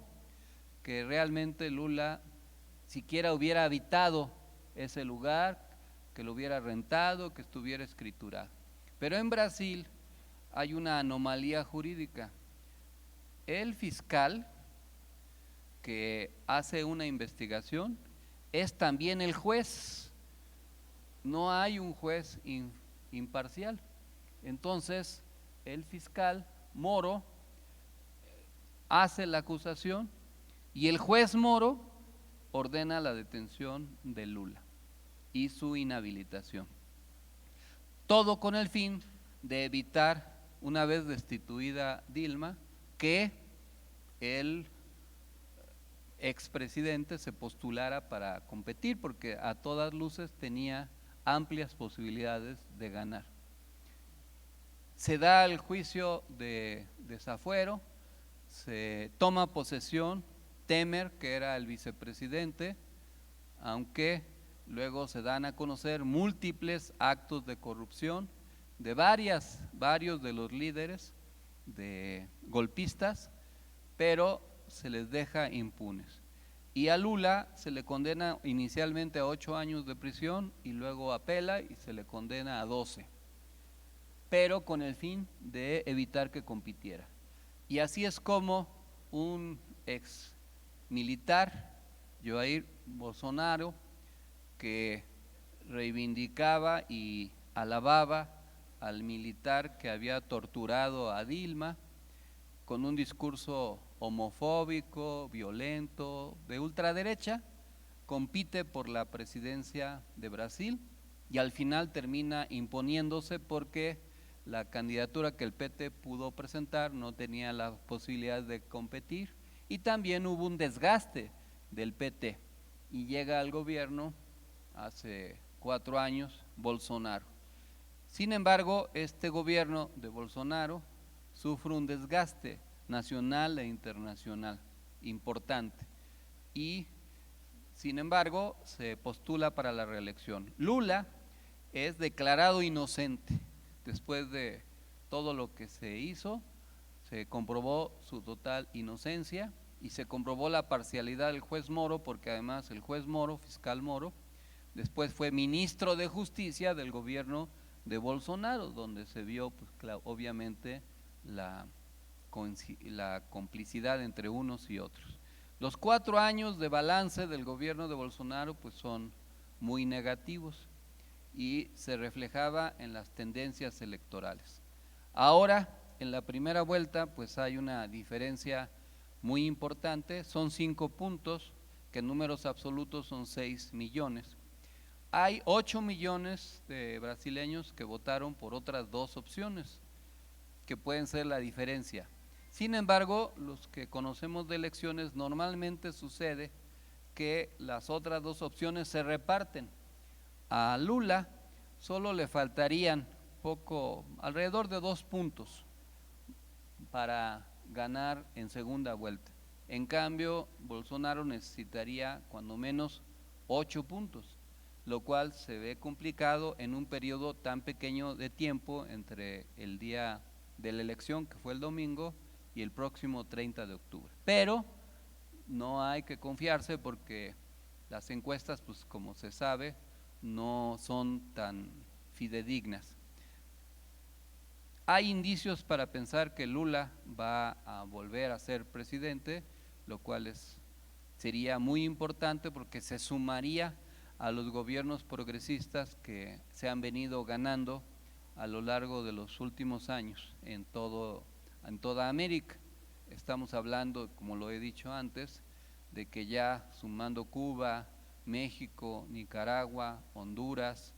que realmente Lula siquiera hubiera habitado ese lugar, que lo hubiera rentado, que estuviera escriturado. Pero en Brasil hay una anomalía jurídica. El fiscal que hace una investigación es también el juez. No hay un juez imparcial. Entonces, el fiscal Moro hace la acusación y el juez Moro ordena la detención de Lula y su inhabilitación. Todo con el fin de evitar, una vez destituida Dilma, que el expresidente se postulara para competir, porque a todas luces tenía amplias posibilidades de ganar. Se da el juicio de desafuero, se toma posesión Temer, que era el vicepresidente, aunque luego se dan a conocer múltiples actos de corrupción de varios de los líderes de golpistas, pero se les deja impunes. Y a Lula se le condena inicialmente a 8 años de prisión y luego apela y se le condena a 12, pero con el fin de evitar que compitiera. Y así es como un ex militar, Jair Bolsonaro, que reivindicaba y alababa al militar que había torturado a Dilma, con un discurso homofóbico, violento, de ultraderecha, compite por la presidencia de Brasil y al final termina imponiéndose porque la candidatura que el PT pudo presentar no tenía la posibilidad de competir, y también hubo un desgaste del PT y llega al gobierno hace 4 años Bolsonaro. Sin embargo, este gobierno de Bolsonaro sufre un desgaste nacional e internacional importante y sin embargo se postula para la reelección. Lula es declarado inocente. Después de todo lo que se hizo, se comprobó su total inocencia y se comprobó la parcialidad del juez Moro, porque además el juez Moro, fiscal Moro, después fue ministro de Justicia del gobierno de Bolsonaro, donde se vio pues, obviamente la complicidad entre unos y otros. Los 4 años de balance del gobierno de Bolsonaro pues son muy negativos y se reflejaba en las tendencias electorales. Ahora, en la primera vuelta, pues hay una diferencia muy importante, son 5 puntos, que en números absolutos son 6 millones. Hay 8 millones de brasileños que votaron por otras 2 opciones, que pueden ser la diferencia. Sin embargo, los que conocemos de elecciones, normalmente sucede que las otras 2 opciones se reparten. A Lula solo le faltarían alrededor de 2 puntos para ganar en segunda vuelta. En cambio, Bolsonaro necesitaría cuando menos 8 puntos, lo cual se ve complicado en un periodo tan pequeño de tiempo entre el día de la elección, que fue el domingo, y el próximo 30 de octubre. Pero no hay que confiarse porque las encuestas, pues como se sabe, no son tan fidedignas. Hay indicios para pensar que Lula va a volver a ser presidente, lo cual sería muy importante porque se sumaría a los gobiernos progresistas que se han venido ganando a lo largo de los últimos años en toda América. Estamos hablando, como lo he dicho antes, de que ya sumando Cuba, México, Nicaragua, Honduras,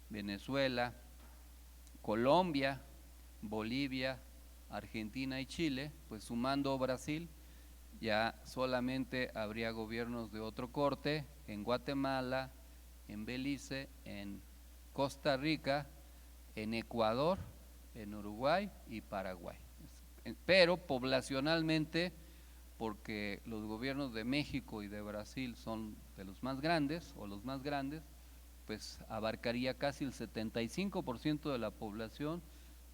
Venezuela, Colombia, Bolivia, Argentina y Chile, pues sumando Brasil, ya solamente habría gobiernos de otro corte en Guatemala, en Belice, en Costa Rica, en Ecuador, en Uruguay y Paraguay. Pero poblacionalmente, porque los gobiernos de México y de Brasil son de los más grandes o los más grandes, pues abarcaría casi el 75% de la población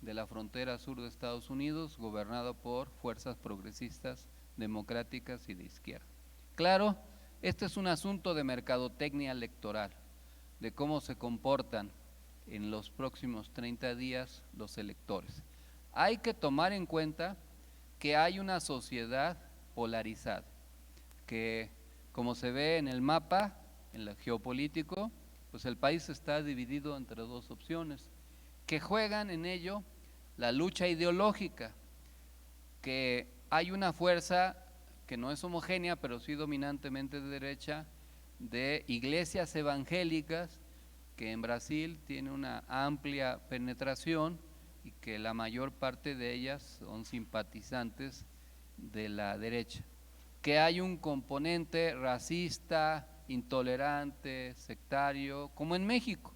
de la frontera sur de Estados Unidos, gobernado por fuerzas progresistas, democráticas y de izquierda. Claro, este es un asunto de mercadotecnia electoral, de cómo se comportan en los próximos 30 días los electores. Hay que tomar en cuenta que hay una sociedad polarizada, que como se ve en el mapa, en el geopolítico, pues el país está dividido entre dos opciones, que juegan en ello la lucha ideológica, que hay una fuerza que no es homogénea, pero sí dominantemente de derecha, de iglesias evangélicas, que en Brasil tiene una amplia penetración y que la mayor parte de ellas son simpatizantes de la derecha, que hay un componente racista, intolerante, sectario, como en México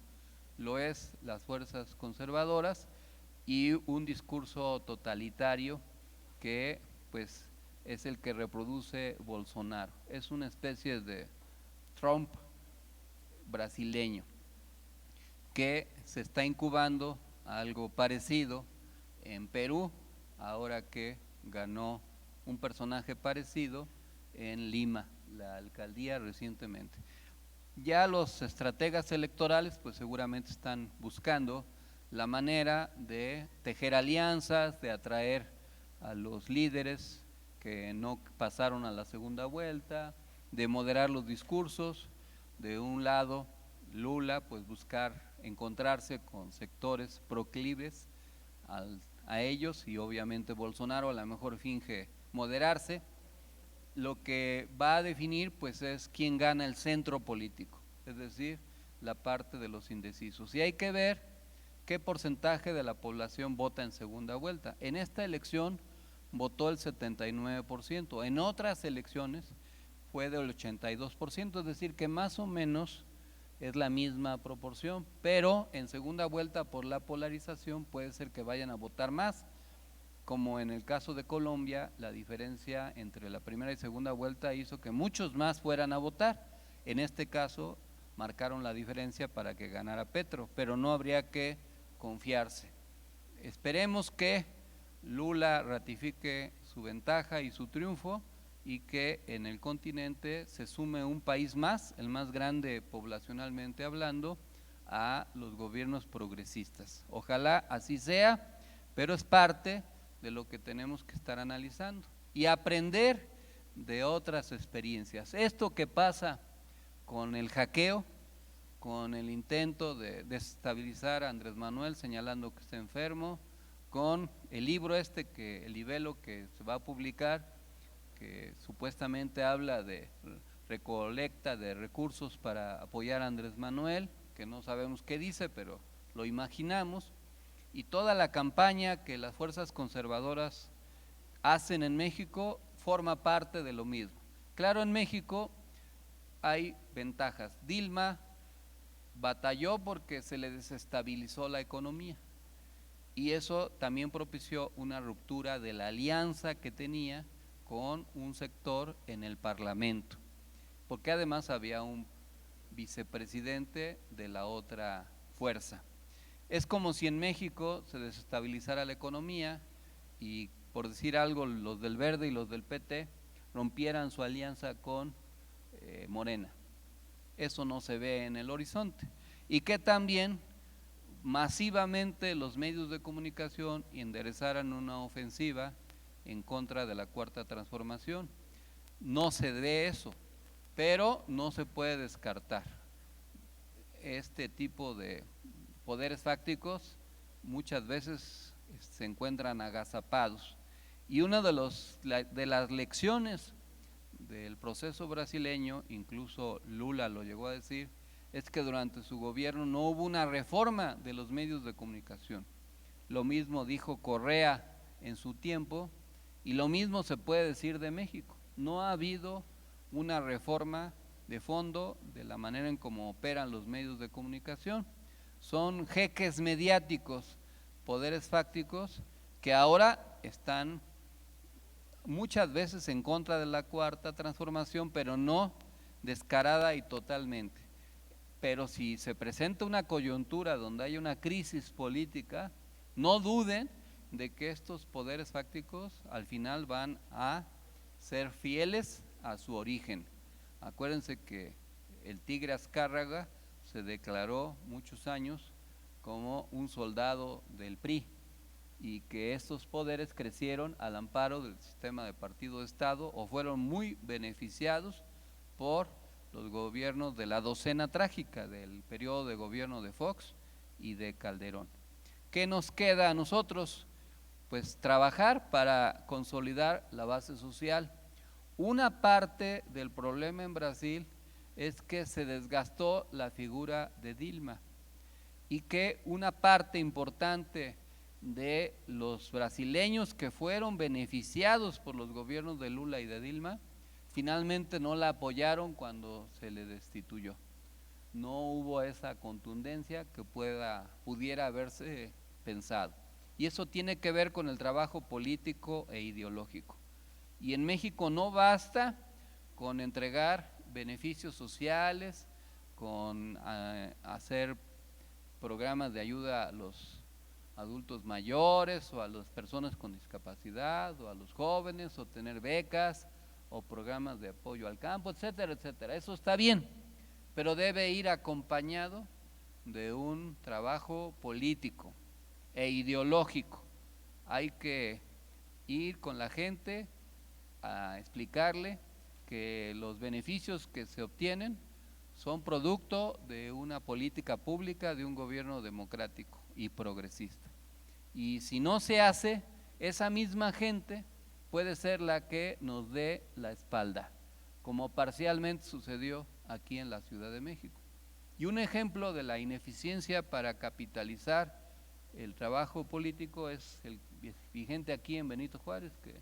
lo es las fuerzas conservadoras, y un discurso totalitario que pues es el que reproduce Bolsonaro. Es una especie de Trump brasileño que se está incubando algo parecido en Perú, ahora que ganó un personaje parecido en Lima, la alcaldía recientemente. Ya los estrategas electorales pues seguramente están buscando la manera de tejer alianzas, de atraer a los líderes que no pasaron a la segunda vuelta, de moderar los discursos. De un lado, Lula pues buscar encontrarse con sectores proclives a ellos, y obviamente Bolsonaro a lo mejor finge moderarse. Lo que va a definir pues es quién gana el centro político, es decir, la parte de los indecisos. Y hay que ver qué porcentaje de la población vota en segunda vuelta. En esta elección votó el 79%, en otras elecciones fue del 82%, es decir, que más o menos es la misma proporción, pero en segunda vuelta por la polarización puede ser que vayan a votar más, como en el caso de Colombia, la diferencia entre la primera y segunda vuelta hizo que muchos más fueran a votar. En este caso marcaron la diferencia para que ganara Petro, pero no habría que confiarse. Esperemos que Lula ratifique su ventaja y su triunfo, y que en el continente se sume un país más, el más grande poblacionalmente hablando, a los gobiernos progresistas. Ojalá así sea, pero es parte de lo que tenemos que estar analizando y aprender de otras experiencias. Esto que pasa con el hackeo, con el intento de desestabilizar a Andrés Manuel señalando que está enfermo, con el libro el libelo que se va a publicar, que supuestamente habla de recolecta de recursos para apoyar a Andrés Manuel, que no sabemos qué dice, pero lo imaginamos, y toda la campaña que las fuerzas conservadoras hacen en México forma parte de lo mismo. Claro, en México hay ventajas. Dilma batalló porque se le desestabilizó la economía, y eso también propició una ruptura de la alianza que tenía con un sector en el Parlamento, porque además había un vicepresidente de la otra fuerza. Es como si en México se desestabilizara la economía y, por decir algo, los del Verde y los del PT rompieran su alianza con Morena. Eso no se ve en el horizonte. Y que también masivamente los medios de comunicación y enderezaran una ofensiva en contra de la Cuarta Transformación. No se ve eso, pero no se puede descartar. Este tipo de poderes fácticos muchas veces se encuentran agazapados. Y una de las lecciones del proceso brasileño, incluso Lula lo llegó a decir, es que durante su gobierno no hubo una reforma de los medios de comunicación. Lo mismo dijo Correa en su tiempo, y lo mismo se puede decir de México. No ha habido una reforma de fondo de la manera en cómo operan los medios de comunicación. Son jeques mediáticos, poderes fácticos, que ahora están muchas veces en contra de la Cuarta Transformación, pero no descarada y totalmente. Pero si se presenta una coyuntura donde hay una crisis política, no duden de que estos poderes fácticos al final van a ser fieles a su origen. Acuérdense que el Tigre Azcárraga se declaró muchos años como un soldado del PRI, y que estos poderes crecieron al amparo del sistema de partido de Estado o fueron muy beneficiados por los gobiernos de la docena trágica del periodo de gobierno de Fox y de Calderón. ¿Qué nos queda a nosotros? Pues trabajar para consolidar la base social. Una parte del problema en Brasil es que se desgastó la figura de Dilma, y que una parte importante de los brasileños que fueron beneficiados por los gobiernos de Lula y de Dilma, finalmente no la apoyaron cuando se le destituyó. No hubo esa contundencia que pudiera haberse pensado. Y eso tiene que ver con el trabajo político e ideológico. Y en México no basta con entregar beneficios sociales, con hacer programas de ayuda a los adultos mayores o a las personas con discapacidad o a los jóvenes, o tener becas o programas de apoyo al campo, etcétera, etcétera. Eso está bien, pero debe ir acompañado de un trabajo político e ideológico. Hay que ir con la gente a explicarle que los beneficios que se obtienen son producto de una política pública de un gobierno democrático y progresista. Y si no se hace, esa misma gente puede ser la que nos dé la espalda, como parcialmente sucedió aquí en la Ciudad de México. Y un ejemplo de la ineficiencia para capitalizar el trabajo político es el vigente aquí en Benito Juárez, que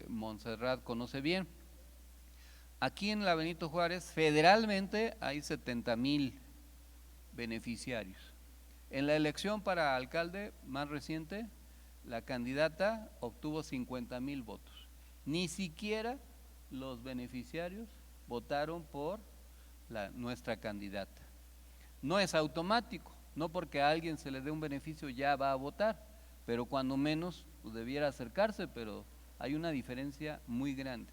Montserrat conoce bien. Aquí en la Benito Juárez, federalmente hay 70,000 beneficiarios. En la elección para alcalde más reciente, la candidata obtuvo 50,000 votos. Ni siquiera los beneficiarios votaron por nuestra candidata. No es automático, no porque a alguien se le dé un beneficio ya va a votar, pero cuando menos pues, debiera acercarse, pero hay una diferencia muy grande.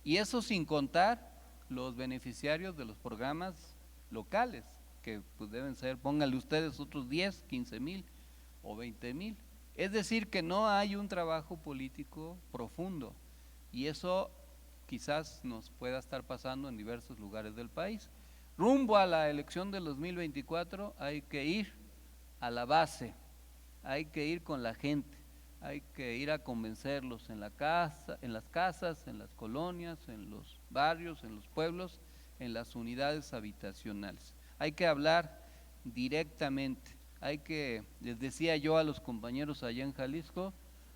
Y eso sin contar los beneficiarios de los programas locales, que pues deben ser, pónganle ustedes otros 10, 15,000 o 20,000. Es decir, que no hay un trabajo político profundo, y eso quizás nos pueda estar pasando en diversos lugares del país. Rumbo a la elección del 2024 hay que ir a la base, hay que ir con la gente, hay que ir a convencerlos en las casas, en las colonias, en los barrios, en los pueblos, en las unidades habitacionales. Hay que hablar directamente, les decía yo a los compañeros allá en Jalisco,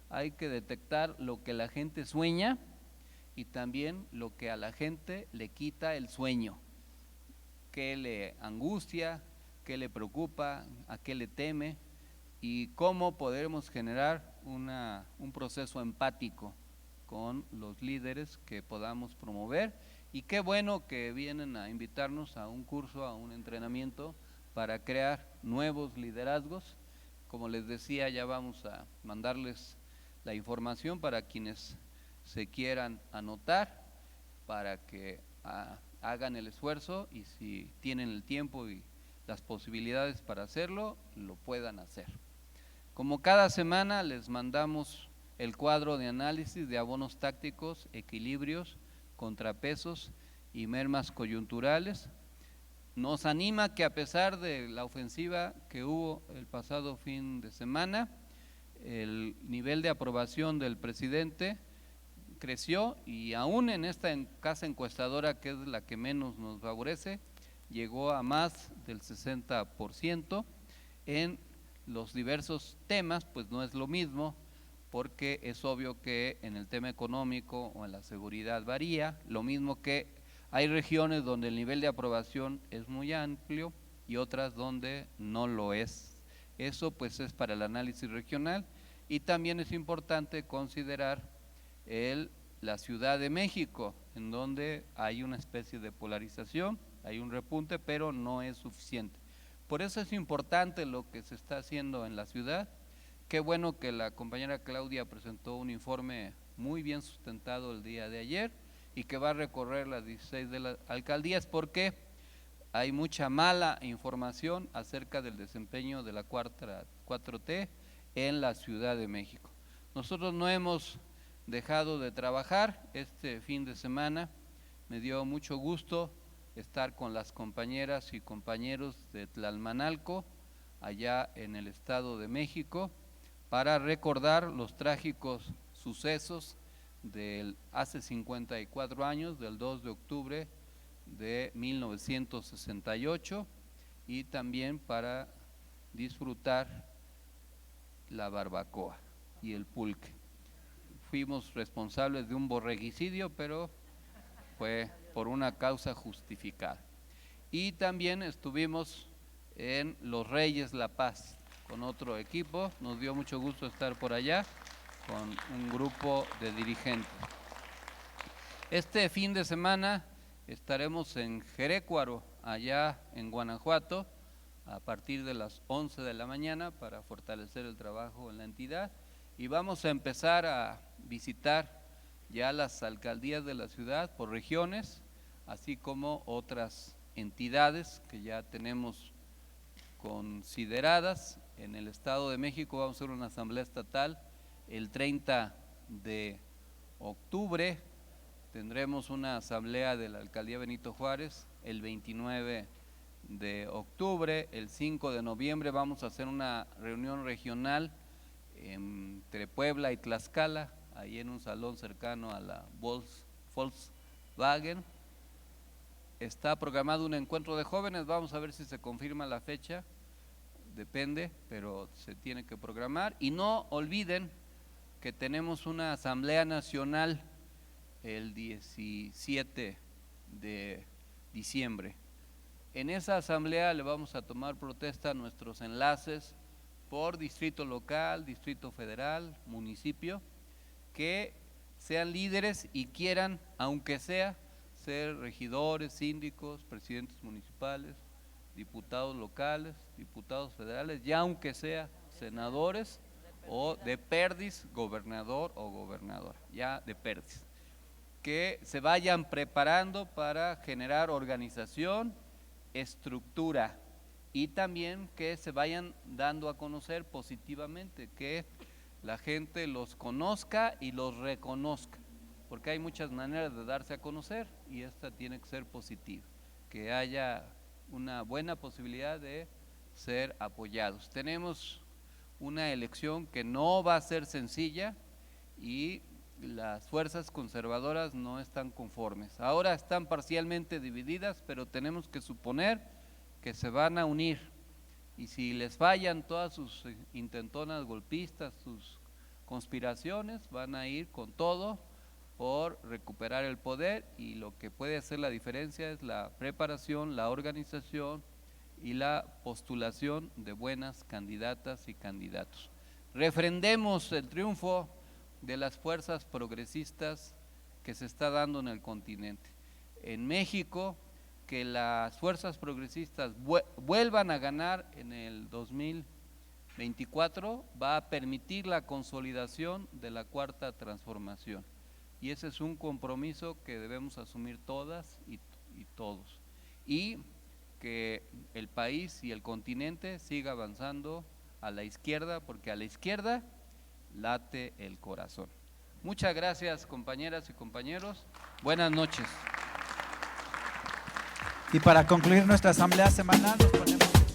hay que detectar lo que la gente sueña y también lo que a la gente le quita el sueño, qué le angustia, qué le preocupa, a qué le teme, y cómo podremos generar un proceso empático con los líderes que podamos promover. Y qué bueno que vienen a invitarnos a un curso, a un entrenamiento para crear nuevos liderazgos. Como les decía, ya vamos a mandarles la información para quienes se quieran anotar, para que hagan el esfuerzo, y si tienen el tiempo y las posibilidades para hacerlo, lo puedan hacer. Como cada semana les mandamos el cuadro de análisis de abonos tácticos, equilibrios, contrapesos y mermas coyunturales. Nos anima que a pesar de la ofensiva que hubo el pasado fin de semana, el nivel de aprobación del presidente creció y aún en esta casa encuestadora, que es la que menos nos favorece, llegó a más del 60%. En los diversos temas, pues no es lo mismo, porque es obvio que en el tema económico o en la seguridad varía, lo mismo que hay regiones donde el nivel de aprobación es muy amplio y otras donde no lo es. Eso pues es para el análisis regional, y también es importante considerar la Ciudad de México, en donde hay una especie de polarización, hay un repunte, pero no es suficiente. Por eso es importante lo que se está haciendo en la ciudad. Qué bueno que la compañera Claudia presentó un informe muy bien sustentado el día de ayer y que va a recorrer las 16 de las alcaldías, porque hay mucha mala información acerca del desempeño de la 4T en la Ciudad de México. Nosotros no hemos dejado de trabajar. Este fin de semana me dio mucho gusto estar con las compañeras y compañeros de Tlalmanalco, allá en el Estado de México, para recordar los trágicos sucesos del hace 54 años, del 2 de octubre de 1968, y también para disfrutar la barbacoa y el pulque. Fuimos responsables de un borreguicidio, pero fue por una causa justificada. Y también estuvimos en Los Reyes La Paz con otro equipo. Nos dio mucho gusto estar por allá con un grupo de dirigentes. Este fin de semana estaremos en Jerécuaro, allá en Guanajuato, a partir de las 11 de la mañana para fortalecer el trabajo en la entidad, y vamos a empezar a visitar ya las alcaldías de la ciudad por regiones, así como otras entidades que ya tenemos consideradas. En el Estado de México vamos a hacer una asamblea estatal el 30 de octubre, tendremos una asamblea de la alcaldía Benito Juárez el 29 de octubre, el 5 de noviembre vamos a hacer una reunión regional entre Puebla y Tlaxcala, ahí en un salón cercano a la Volkswagen. Está programado un encuentro de jóvenes, vamos a ver si se confirma la fecha, depende, pero se tiene que programar. Y no olviden que tenemos una asamblea nacional el 17 de diciembre. En esa asamblea le vamos a tomar protesta a nuestros enlaces por distrito local, distrito federal, municipio, que sean líderes y quieran, aunque sea, ser regidores, síndicos, presidentes municipales, diputados locales, diputados federales, ya aunque sea senadores o de perdiz, gobernador o gobernadora, ya de perdiz, que se vayan preparando para generar organización, estructura, y también que se vayan dando a conocer positivamente, que la gente los conozca y los reconozca, porque hay muchas maneras de darse a conocer y esta tiene que ser positiva, que haya una buena posibilidad de ser apoyados. Tenemos una elección que no va a ser sencilla y las fuerzas conservadoras no están conformes. Ahora están parcialmente divididas, pero tenemos que suponer que se van a unir, y si les fallan todas sus intentonas golpistas, sus conspiraciones, van a ir con todo por recuperar el poder, y lo que puede hacer la diferencia es la preparación, la organización y la postulación de buenas candidatas y candidatos. Refrendemos el triunfo de las fuerzas progresistas que se está dando en el continente. En México, que las fuerzas progresistas vuelvan a ganar en el 2024 va a permitir la consolidación de la cuarta transformación, y ese es un compromiso que debemos asumir todas y todos. Y que el país y el continente siga avanzando a la izquierda, porque a la izquierda late el corazón. Muchas gracias, compañeras y compañeros. Buenas noches. Y para concluir nuestra asamblea semanal, nos ponemos